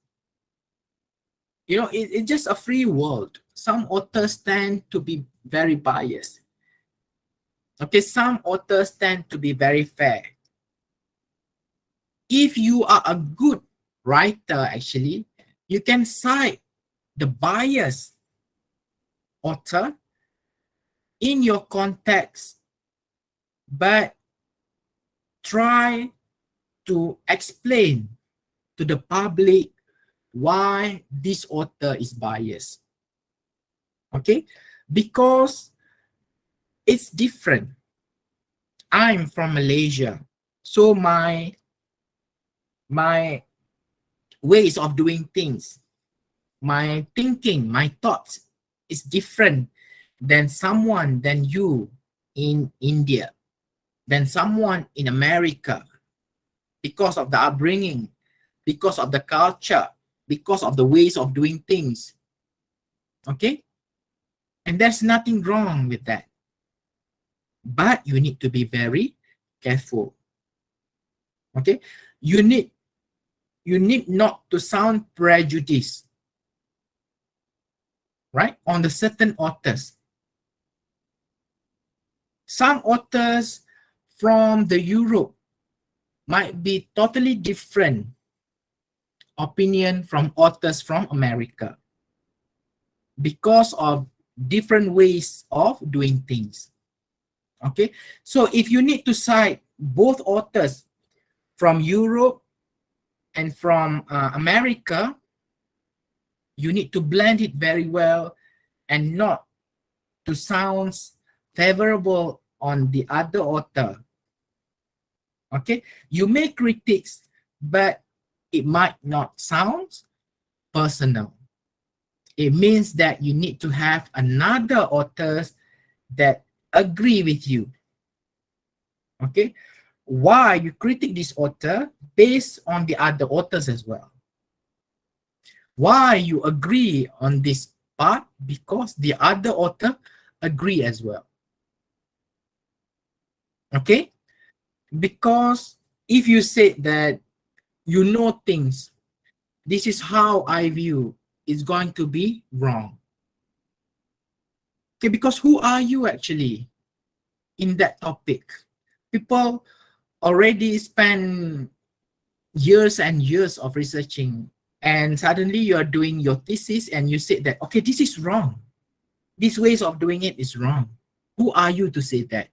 you know, it's just a free world. Some authors tend to be very biased. Okay, some authors tend to be very fair. If you are a good writer, actually, you can cite the biased author in your context, but try to explain to the public why this author is biased. Okay, because It's different. I'm from Malaysia, so my ways of doing things, my thinking, my thoughts is different than you in India, than someone in America, because of the upbringing, because of the culture, because of the ways of doing things. Okay? And there's nothing wrong with that. But you need to be very careful. Okay? You need not to sound prejudiced, right, on the certain authors. Some authors from the Europe might be totally different opinion from authors from America because of different ways of doing things. Okay, so if you need to cite both authors from Europe and from America, you need to blend it very well and not to sound favorable on the other author. Okay, you make critiques, but it might not sound personal. It means that you need to have another authors that agree with you. Okay, why you critique this author based on the other authors as well. Why you agree on this part? Because the other author agree as well. Okay, because if you say that you know things, this is how I view, it's going to be wrong. Okay, because who are you actually in that topic? People already spend years and years of researching, and suddenly you are doing your thesis and you say that, okay, this is wrong. These ways of doing it is wrong. Who are you to say that?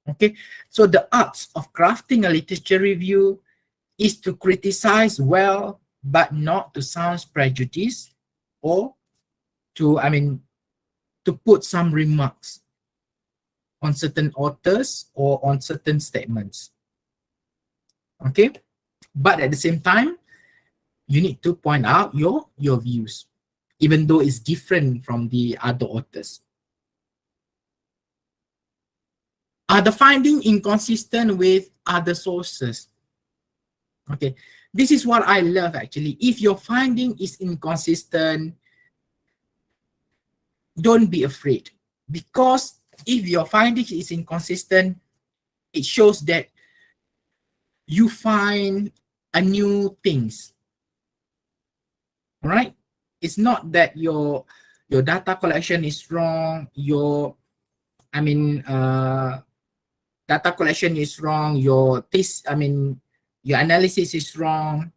Okay, so the art of crafting a literature review is to criticize well, but not to sound prejudiced or to put some remarks on certain authors or on certain statements. Okay, but at the same time, you need to point out your views, even though it's different from the other authors. Are the findings inconsistent with other sources? Okay, this is what I love actually. If your finding is inconsistent, don't be afraid, because if your finding is inconsistent, it shows that you find a new things, right? It's not that your data collection is wrong, data collection is wrong, your analysis is wrong,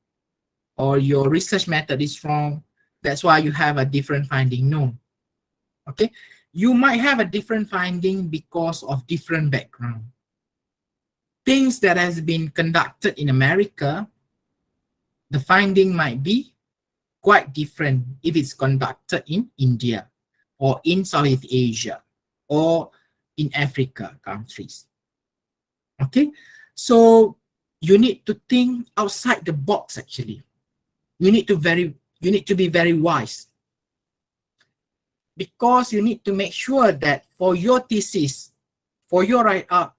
or your research method is wrong. That's why you have a different finding. No. Okay, you might have a different finding because of different background. Things that has been conducted in America, the finding might be quite different if it's conducted in India or in Southeast Asia or in Africa countries. Okay, so you need to think outside the box actually. You need to be very wise, because you need to make sure that for your thesis, for your write-up,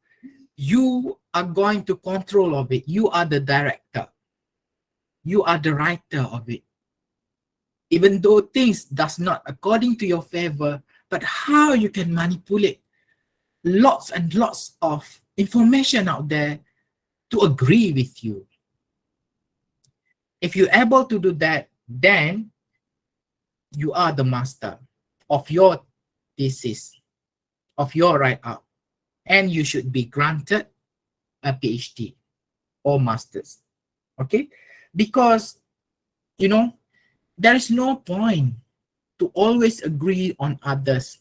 you are going to control of it. You are the director. You are the writer of it. Even though things does not according to your favor, but how you can manipulate lots and lots of information out there to agree with you. If you're able to do that, then you are the master of your thesis, of your write-up, and you should be granted a PhD or master's. Okay, because there is no point to always agree on others,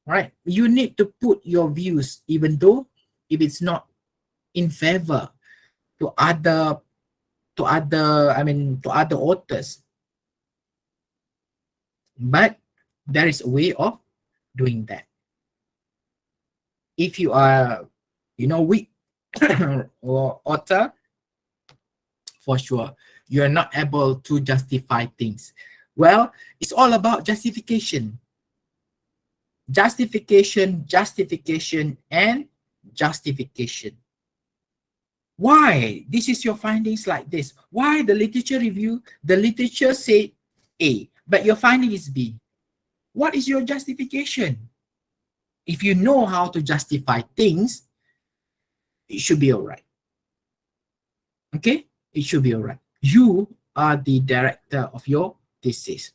right? You need to put your views, even though if it's not in favor to other authors, but there is a way of doing that. If you are, weak or author, for sure, you are not able to justify things. Well, it's all about justification. Justification, justification, and justification. Why this is your findings like this? Why the literature review, the literature say A, but your finding is B? What is your justification? If you know how to justify things, it should be all right. Okay? It should be all right. You are the director of your thesis.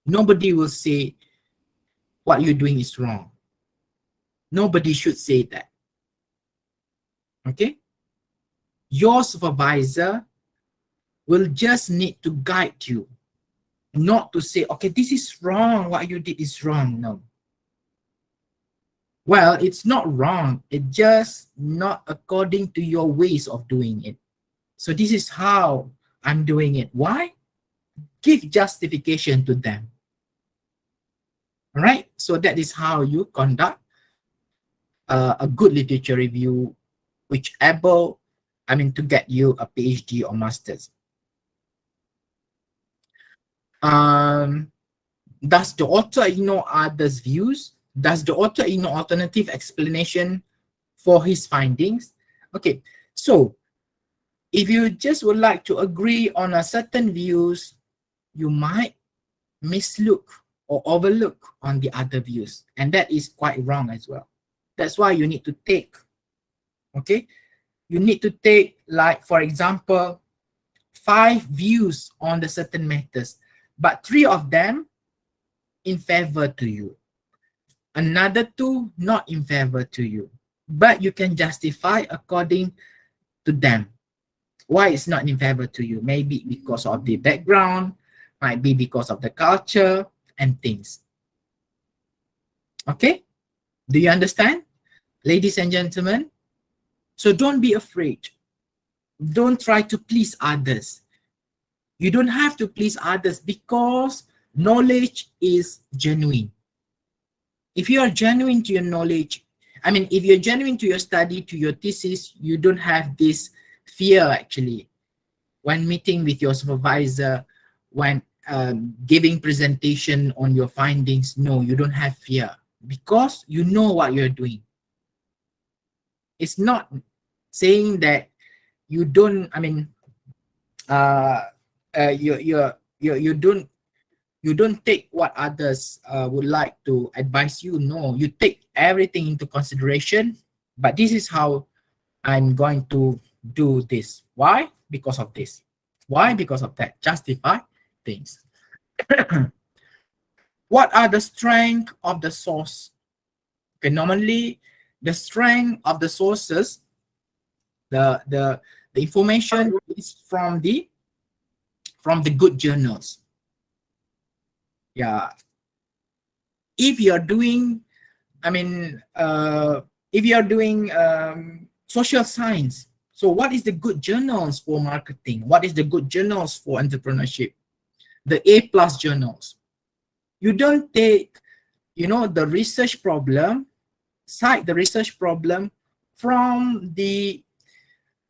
Nobody will say what you're doing is wrong. Nobody should say that. Okay? Your supervisor will just need to guide you, not to say, okay, this is wrong, what you did is wrong. No. Well, it's not wrong. It's just not according to your ways of doing it. So this is how I'm doing it. Why? Give justification to them. All right? So that is how you conduct a good literature review, which able, to get you a PhD or master's. Does the author ignore others' views? Does the author ignore alternative explanation for his findings? Okay, so if you just would like to agree on a certain views, you might mislook or overlook on the other views, and that is quite wrong as well. That's why you need to take, okay? You need to take, like, for example, 5 views on the certain matters, but 3 of them in favor to you. Another 2 not in favor to you. But you can justify according to them. Why it's not in favor to you? Maybe because of the background, might be because of the culture and things. Okay? Do you understand? Ladies and gentlemen? So don't be afraid. Don't try to please others. You don't have to please others because knowledge is genuine. If you are genuine to your knowledge, if you're genuine to your study, to your thesis, you don't have this fear actually. When meeting with your supervisor, when giving presentation on your findings, no, you don't have fear because you know what you're doing. It's not saying that you don't, you don't take what others would like to advise you. No, you take everything into consideration, but this is how I'm going to do this. Why? Because of this. Why? Because of that. Justify things. What are the strength of the source? Okay, normally the strength of the sources, the information is from the good journals. Yeah. If you're doing, social science, so what is the good journals for marketing? What is the good journals for entrepreneurship? The A+ journals. You don't take, the research problem, cite the research problem from the,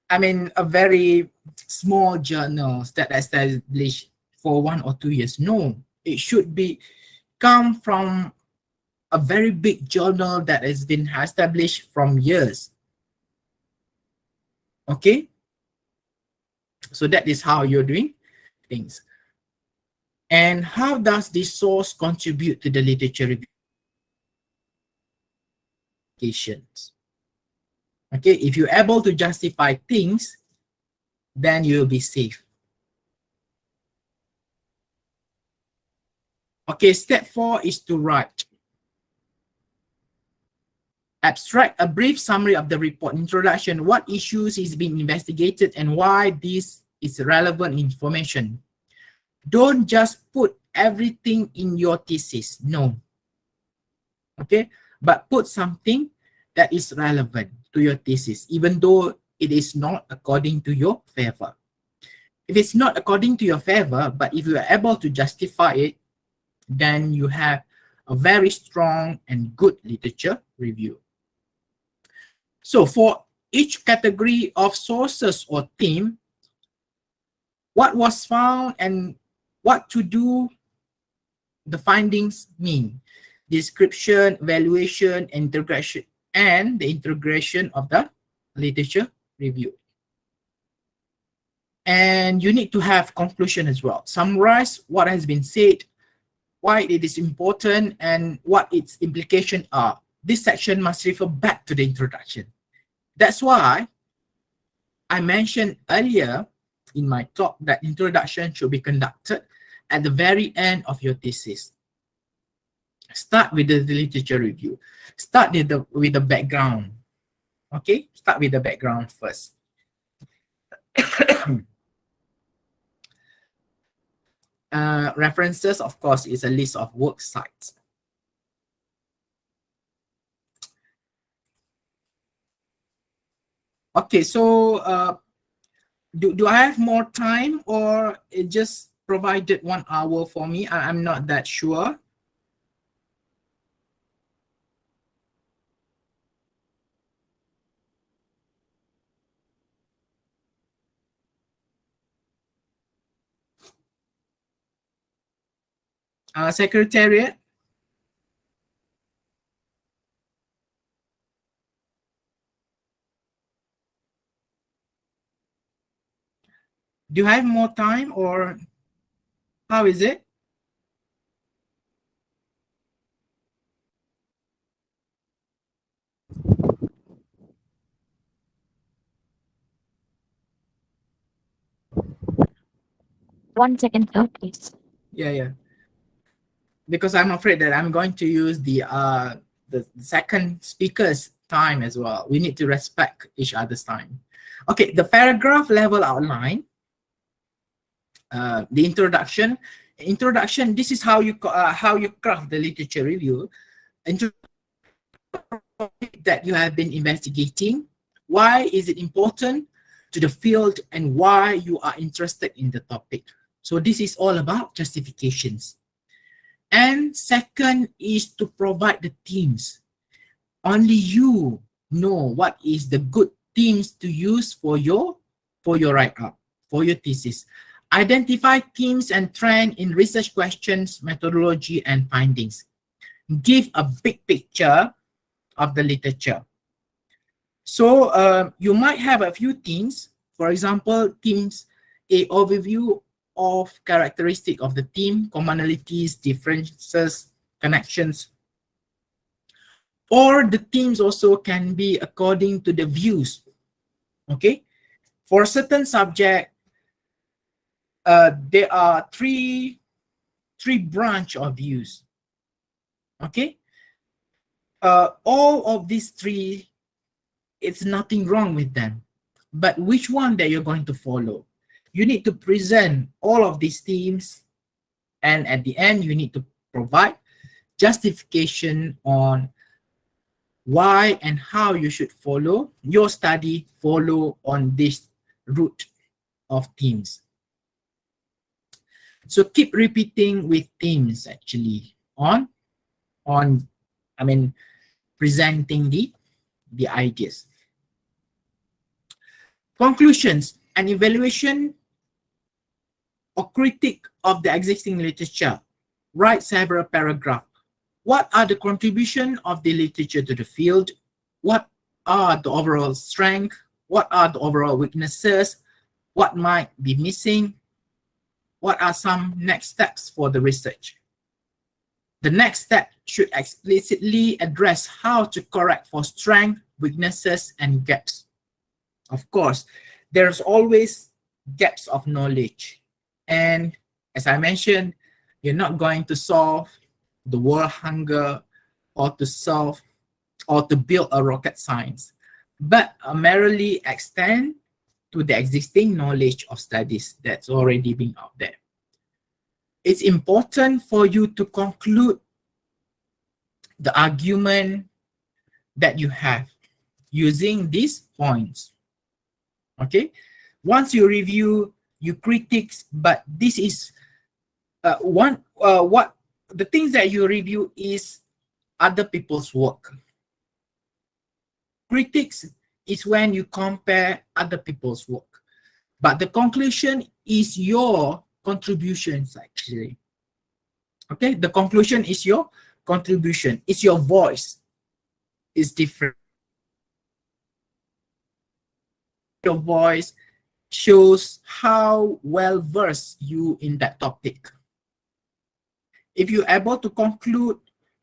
a very small journals that established for 1 or 2 years. No, it should come from a very big journal that has been established from years. Okay? So that is how you're doing things. And how does this source contribute to the literature review? Okay, if you're able to justify things, then you'll be safe. Okay, step 4 is to write. Abstract a brief summary of the report. Introduction, what issues is being investigated and why this is relevant information. Don't just put everything in your thesis, no. Okay, but put something that is relevant to your thesis, even though it is not according to your favor. If it's not according to your favor, but if you are able to justify it, then you have a very strong and good literature review. So for each category of sources or theme, what was found and what to do, the findings mean. Description, evaluation, integration, and the integration of the literature review. And you need to have conclusion as well. Summarize what has been said, why it is important, and what its implications are. This section must refer back to the introduction. That's why I mentioned earlier in my talk that introduction should be conducted at the very end of your thesis. Start with the literature review. Start with the background. Okay, start with the background first. References, of course, is a list of work sites. Okay, so do I have more time, or it just provided 1 hour for me? I'm not that sure. Secretariat. Do you have more time, or how is it? One second, sir, please. Yeah. Because I'm afraid that I'm going to use the second speaker's time as well. We need to respect each other's time. Okay, the paragraph level outline, the introduction. Introduction, this is how you craft the literature review. That you have been investigating. Why is it important to the field, and why you are interested in the topic? So this is all about justifications. And second is to provide the themes. Only you know what is the good themes to use for your write-up, for your thesis. Identify themes and trends in research questions, methodology, and findings. Give a big picture of the literature. So you might have a few themes. For example, themes, a overview of characteristic of the theme, commonalities, differences, connections. Or the themes also can be according to the views. Okay, for a certain subject, there are three branch of views. Okay, all of these three, it's nothing wrong with them, but which one that you're going to follow? You need to present all of these themes, and at the end, you need to provide justification on why and how you should follow your study, follow on this route of themes. So keep repeating with themes actually on presenting the ideas. Conclusions: an evaluation or critique of the existing literature. Write several paragraphs. What are the contributions of the literature to the field? What are the overall strengths? What are the overall weaknesses? What might be missing? What are some next steps for the research? The next step should explicitly address how to correct for strengths, weaknesses, and gaps. Of course, there's always gaps of knowledge. And as I mentioned, you're not going to solve the world hunger or to build a rocket science, but merely extend to the existing knowledge of studies that's already been out there. It's important for you to conclude the argument that you have using these points. Okay, once you review, you critique, but this is what the things that you review is other people's work. Critics is when you compare other people's work, but the conclusion is your contributions actually. Okay, the conclusion is your contribution, it's your voice, is different. Your voice shows how well versed you in that topic. If you're able to conclude,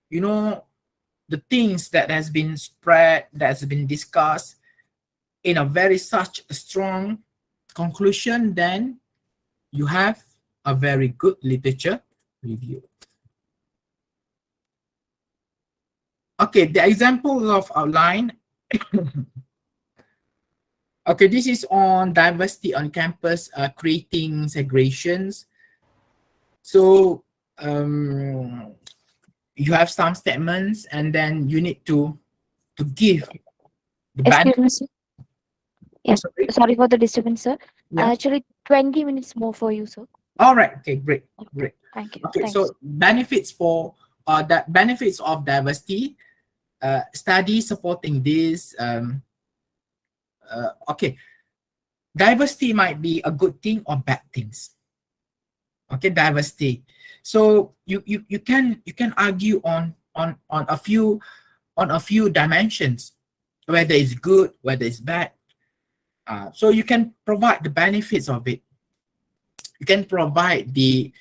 you know, the things that has been spread, that has been discussed in a very such a strong conclusion, then you have a very good literature review. Okay, the example of outline. Okay, this is on diversity on campus, creating segregations. So you have some statements, and then you need to give the Excuse me, sir. Yes, Sorry? sorry for the disturbance, sir. Yeah. Actually, 20 minutes more for you, sir. All right. Okay. Great. Great. Thank you. Okay. Thanks. So benefits for the benefits of diversity. Study supporting this. Okay. Diversity might be a good thing or bad things. Okay. Diversity. So you can argue on a few dimensions, whether it's good, whether it's bad. So you can provide the benefits of it. You can provide the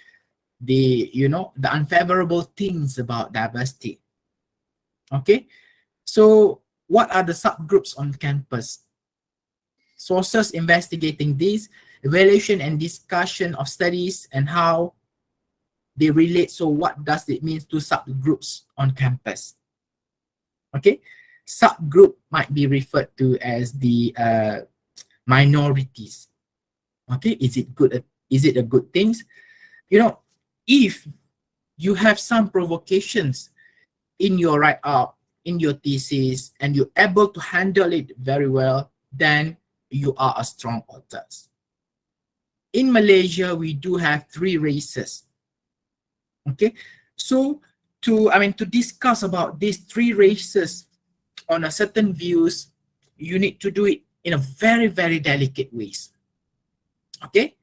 unfavorable things about diversity. Okay, so what are the subgroups on campus? Sources investigating this, evaluation and discussion of studies and how they relate. So what does it mean to subgroups on campus? Okay, subgroup might be referred to as the minorities. Okay, is it good? Is it a good thing? You know, if you have some provocations in your write-up, in your thesis, and you're able to handle it very well, then you are a strong author. In Malaysia, we do have 3 races. Okay, so to discuss about these 3 races on a certain views, you need to do it in a very, very delicate ways. Okay,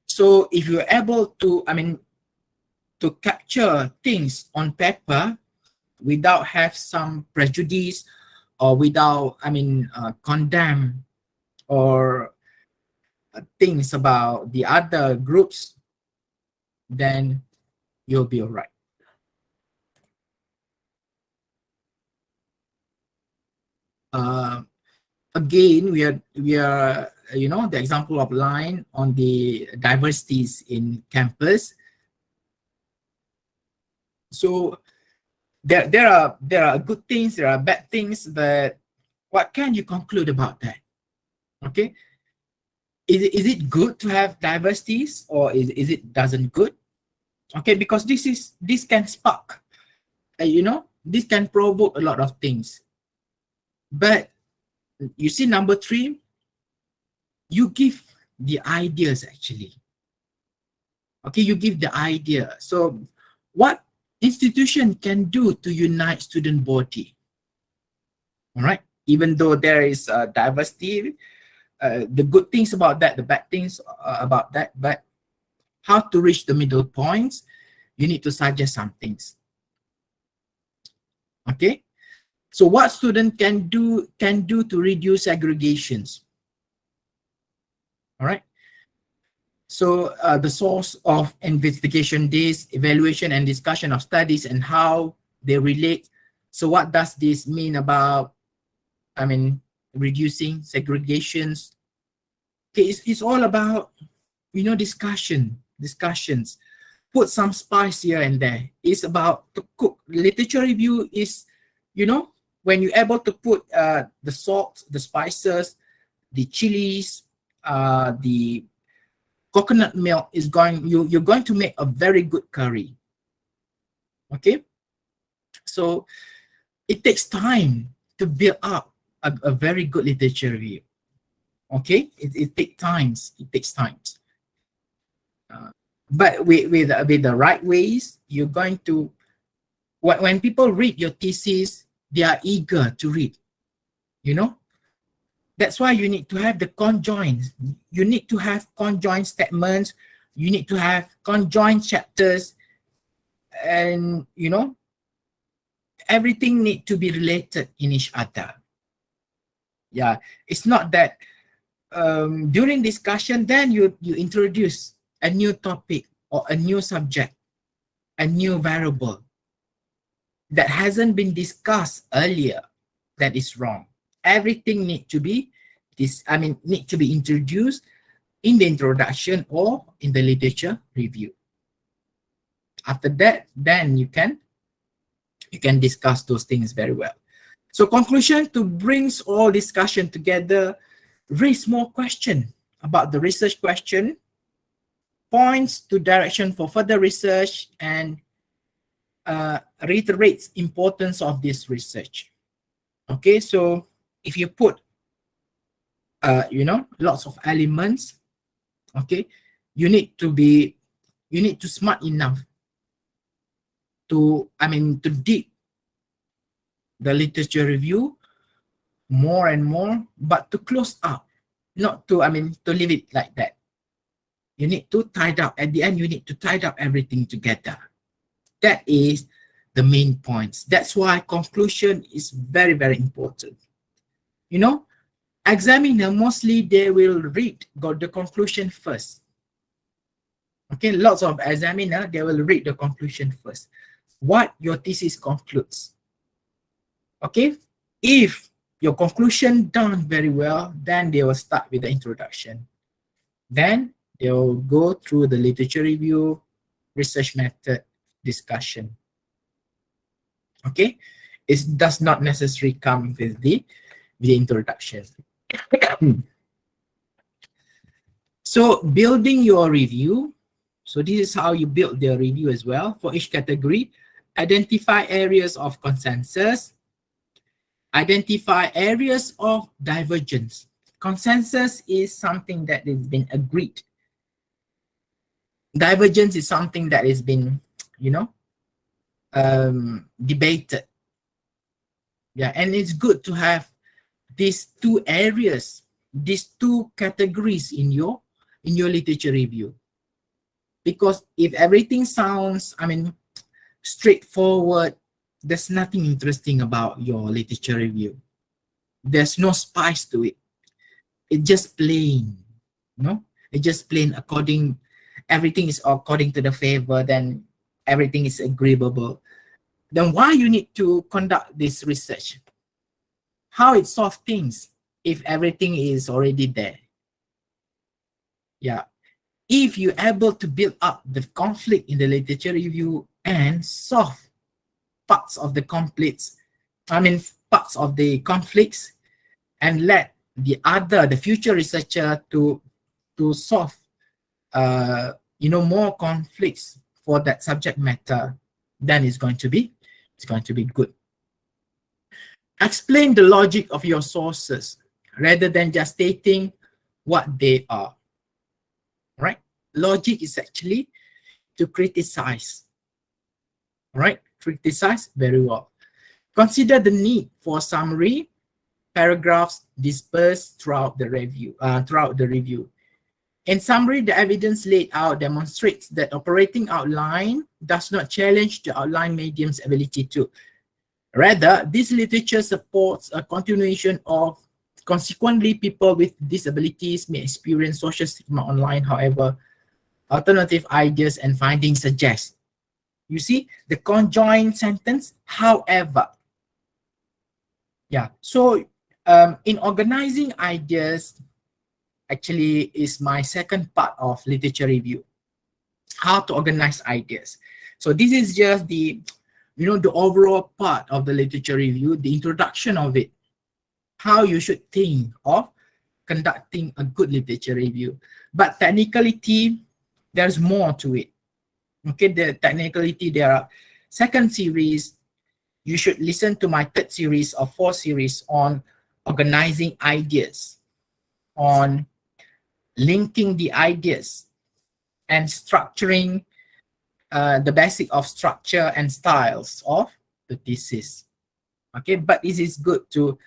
so if you're able to to capture things on paper without have some prejudice or without condemn or things about the other groups, then you'll be all right. Again, we are the example of line on the diversities in campus. So there are good things, there are bad things, but what can you conclude about that? Okay, is it good to have diversities, or is it doesn't good? Okay, because this can spark, this can provoke a lot of things. But you see, number 3, you give the ideas actually. Okay, you give the idea. So what institution can do to unite student body? All right, even though there is diversity, the good things about that, the bad things about that, but how to reach the middle points, you need to suggest some things. Okay, so what student can do to reduce segregations? All right, so the source of investigation days, evaluation and discussion of studies and how they relate. So what does this mean about reducing segregations? Okay, it's all about discussions. Put some spice here and there. It's about to cook. Literature review is, when you're able to put the salt, the spices, the chilies, the coconut milk is you're going to make a very good curry. Okay, so it takes time to build up a very good literature review. Okay, it takes time. But with the right ways, you're going to, when people read your thesis, they are eager to read, you know. That's why you need to have the conjoined. You need to have conjoined statements. You need to have conjoined chapters, and you know, everything need to be related in each other. Yeah, it's not that during discussion, then you introduce a new topic or a new subject, a new variable that hasn't been discussed earlier. That is wrong. Everything need to be introduced in the introduction or in the literature review. After that, then you can discuss those things very well. So conclusion, to bring all discussion together, raise more question about the research question, points to direction for further research, and reiterates importance of this research. Okay, so if you put you know, lots of elements, okay, you need to smart enough to dig the literature review more and more, but to close up, not to to leave it like that. You need to tie up at the end. You need to tie up everything together. That is the main points. That's why conclusion is very, very important. You know, examiner mostly they will read the conclusion first. Okay, lots of examiner they will read the conclusion first. What your thesis concludes. Okay, if your conclusion done very well, then they will start with the introduction. Then they will go through the literature review, research method, discussion. Okay, it does not necessarily come with the introduction. So building your review. So this is how you build the review as well. For each category, identify areas of consensus, identify areas of divergence. Consensus is something that has been agreed. Divergence is something that has been, you know, debated. Yeah, and it's good to have these two areas, these two categories in your literature review. Because if everything sounds, straightforward, there's nothing interesting about your literature review. There's no spice to it. It's just plain, you know? It's just plain everything is according to the favor, then everything is agreeable. Then why you need to conduct this research? How it solve things if everything is already there? Yeah. If you're able to build up the conflict in the literature review and solve parts of the conflicts, and let the future researcher to solve more conflicts for that subject matter, then it's going to be good. Explain the logic of your sources rather than just stating what they are. Right? Logic is actually to criticize. Right? Criticize very well. Consider the need for summary paragraphs dispersed throughout the review. In summary, the evidence laid out demonstrates that operating outline does not challenge the outline medium's ability to. Rather, this literature supports a continuation of. Consequently, people with disabilities may experience social stigma online. However, alternative ideas and findings suggest. You see the conjoined sentence, however. Yeah, so in organizing ideas, actually is my second part of literature review. How to organize ideas. So this is just the overall part of the literature review, the introduction of it. How you should think of conducting a good literature review. But technicality, there's more to it. Okay, the technicality, there are second series. You should listen to my third series or fourth series on organizing ideas, on linking the ideas, and structuring the basic of structure and styles of the thesis. Okay, but this is good to,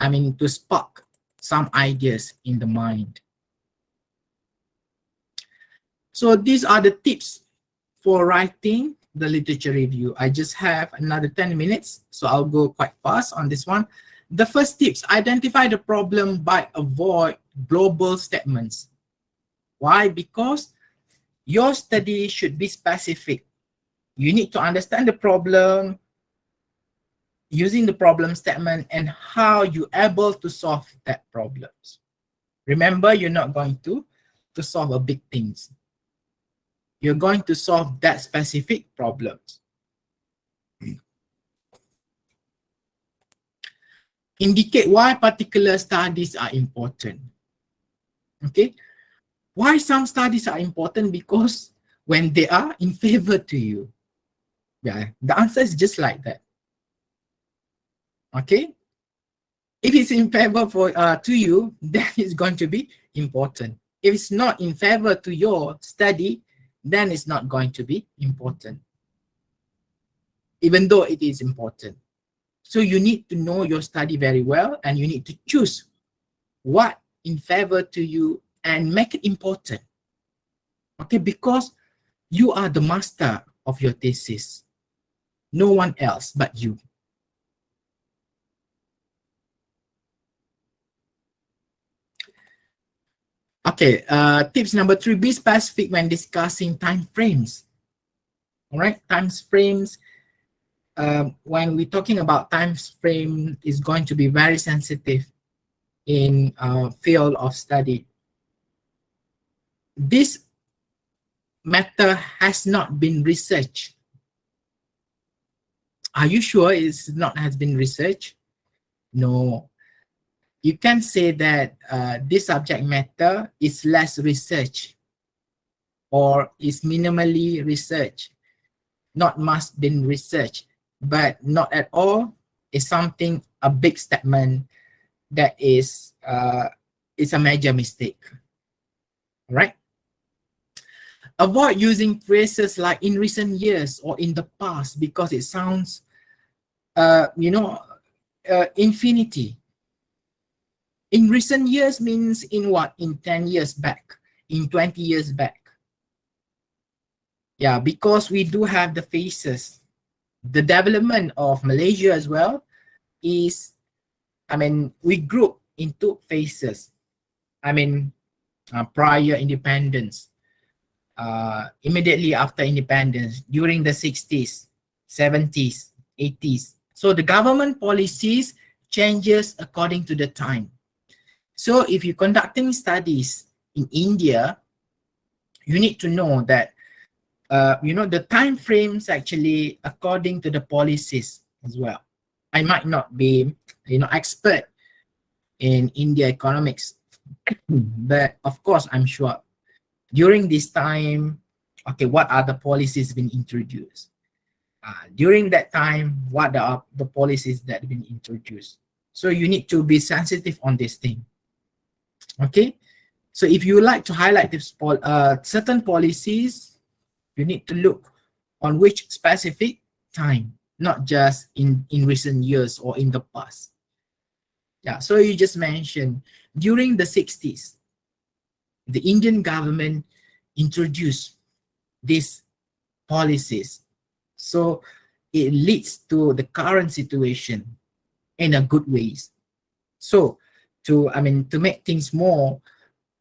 to spark some ideas in the mind. So these are the tips for writing the literature review. I just have another 10 minutes, so I'll go quite fast on this one. The first tips, identify the problem by avoid global statements. Why? Because your study should be specific. You need to understand the problem, using the problem statement, and how you're able to solve that problems. Remember, you're not going to solve a big things. You're going to solve that specific problems. Indicate why particular studies are important. Okay, why some studies are important? Because when they are in favor to you. Yeah, the answer is just like that. Okay, if it's in favor to you, then it's going to be important. If it's not in favor to your study, then it's not going to be important, even though it is important. So you need to know your study very well, and you need to choose what in favor to you and make it important. Okay, because you are the master of your thesis. No one else but you. Okay, tips number 3, be specific when discussing time frames. All right, time frames. When we're talking about time frame, is going to be very sensitive in field of study. This matter has not been researched. Are you sure it's not has been researched? No. You can say that this subject matter is less research or is minimally research, not much been researched, but not at all is something, a big statement that is a major mistake, right? Avoid using phrases like in recent years or in the past because it sounds, infinity. In recent years means in what? In 10 years back, in 20 years back. Yeah, because we do have the phases. The development of Malaysia as well is, we group into phases. Prior independence, immediately after independence, during the 60s, 70s, 80s. So the government policies changes according to the time. So if you're conducting studies in India, you need to know that, the time frames actually according to the policies as well. I might not be, expert in India economics, but of course, I'm sure during this time, okay, what are the policies being introduced? During that time, what are the policies that have been introduced? So you need to be sensitive on this thing. Okay, so if you like to highlight this certain policies, you need to look on which specific time, not just in recent years or in the past. Yeah, so you just mentioned during the 60s, the Indian government introduced these policies. So it leads to the current situation in a good ways. So to make things more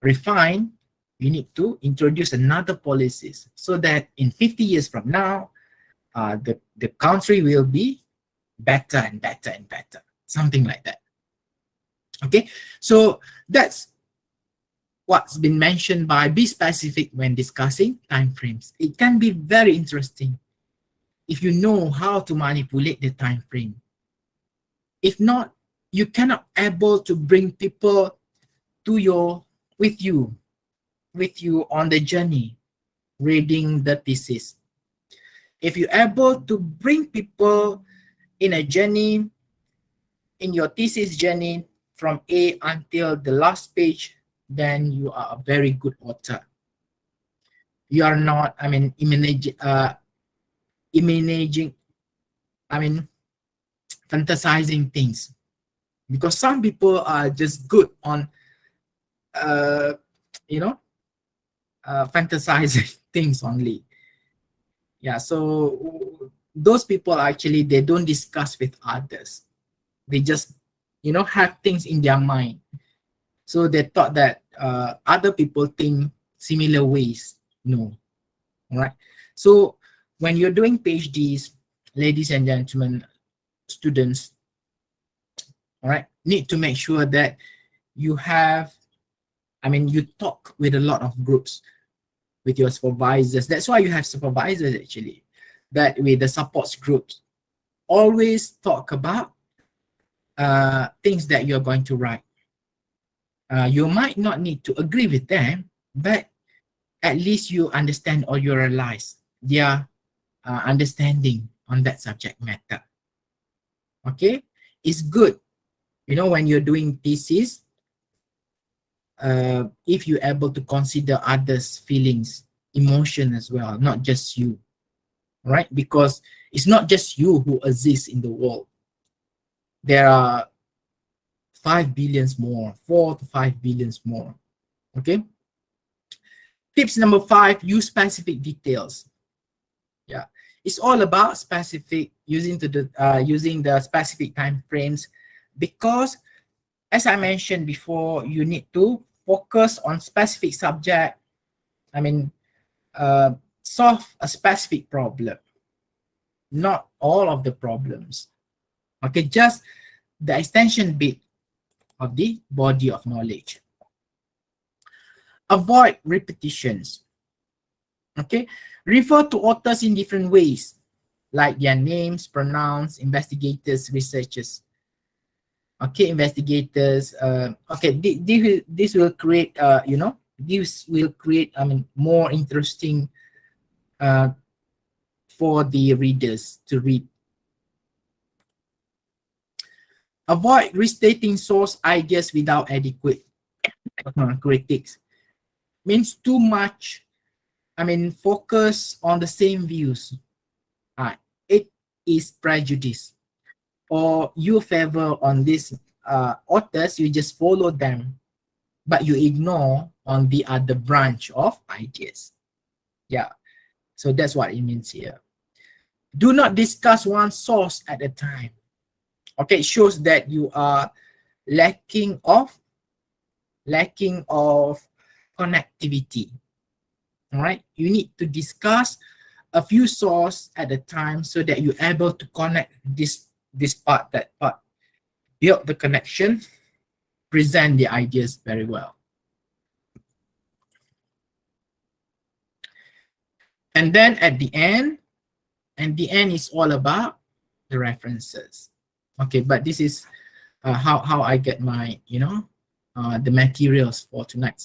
refined, you need to introduce another policies so that in 50 years from now, the country will be better and better and better, something like that. Okay, so that's what's been mentioned by be specific when discussing time frames. It can be very interesting if you know how to manipulate the time frame. If not, you cannot able to bring people to with you on the journey reading the thesis. If you're able to bring people in a journey, in your thesis journey from A until the last page, then you are a very good author. You are not, I mean, fantasizing things, because some people are just good on, fantasizing things only. Yeah, so those people actually, they don't discuss with others. They just, have things in their mind. So they thought that other people think similar ways. No. All right. So when you're doing PhDs, ladies and gentlemen, students, all right, need to make sure that you have, you talk with a lot of groups, with your supervisors. That's why you have supervisors actually, that with the support groups, always talk about things that you're going to write. You might not need to agree with them, but at least you understand or you realize their understanding on that subject matter. Okay, it's good, when you're doing thesis, if you're able to consider others' feelings, emotion as well, not just you, right? Because it's not just you who exists in the world. There are 5 billions more, 4 to 5 billions more. Okay. Tips number 5, use specific details. Yeah, it's all about specific, using the specific time frames, because as I mentioned before, you need to focus on specific subject. Solve a specific problem, not all of the problems. Okay, just the extension bit of the body of knowledge. Avoid repetitions. Okay, refer to authors in different ways, like their names, pronouns, investigators, researchers. Okay, investigators. Okay, this will create, this will create, more interesting for the readers to read. Avoid restating source ideas without adequate critics. Means too much, focus on the same views. It is prejudice. Or you favor on these authors, you just follow them, but you ignore on the other branch of ideas. Yeah, so that's what it means here. Do not discuss one source at a time. Okay, it shows that you are lacking of connectivity. All right, you need to discuss a few sources at a time so that you're able to connect this part, that part, build the connection, present the ideas very well. And then at the end is all about the references. Okay, but this is how I get my, the materials for tonight's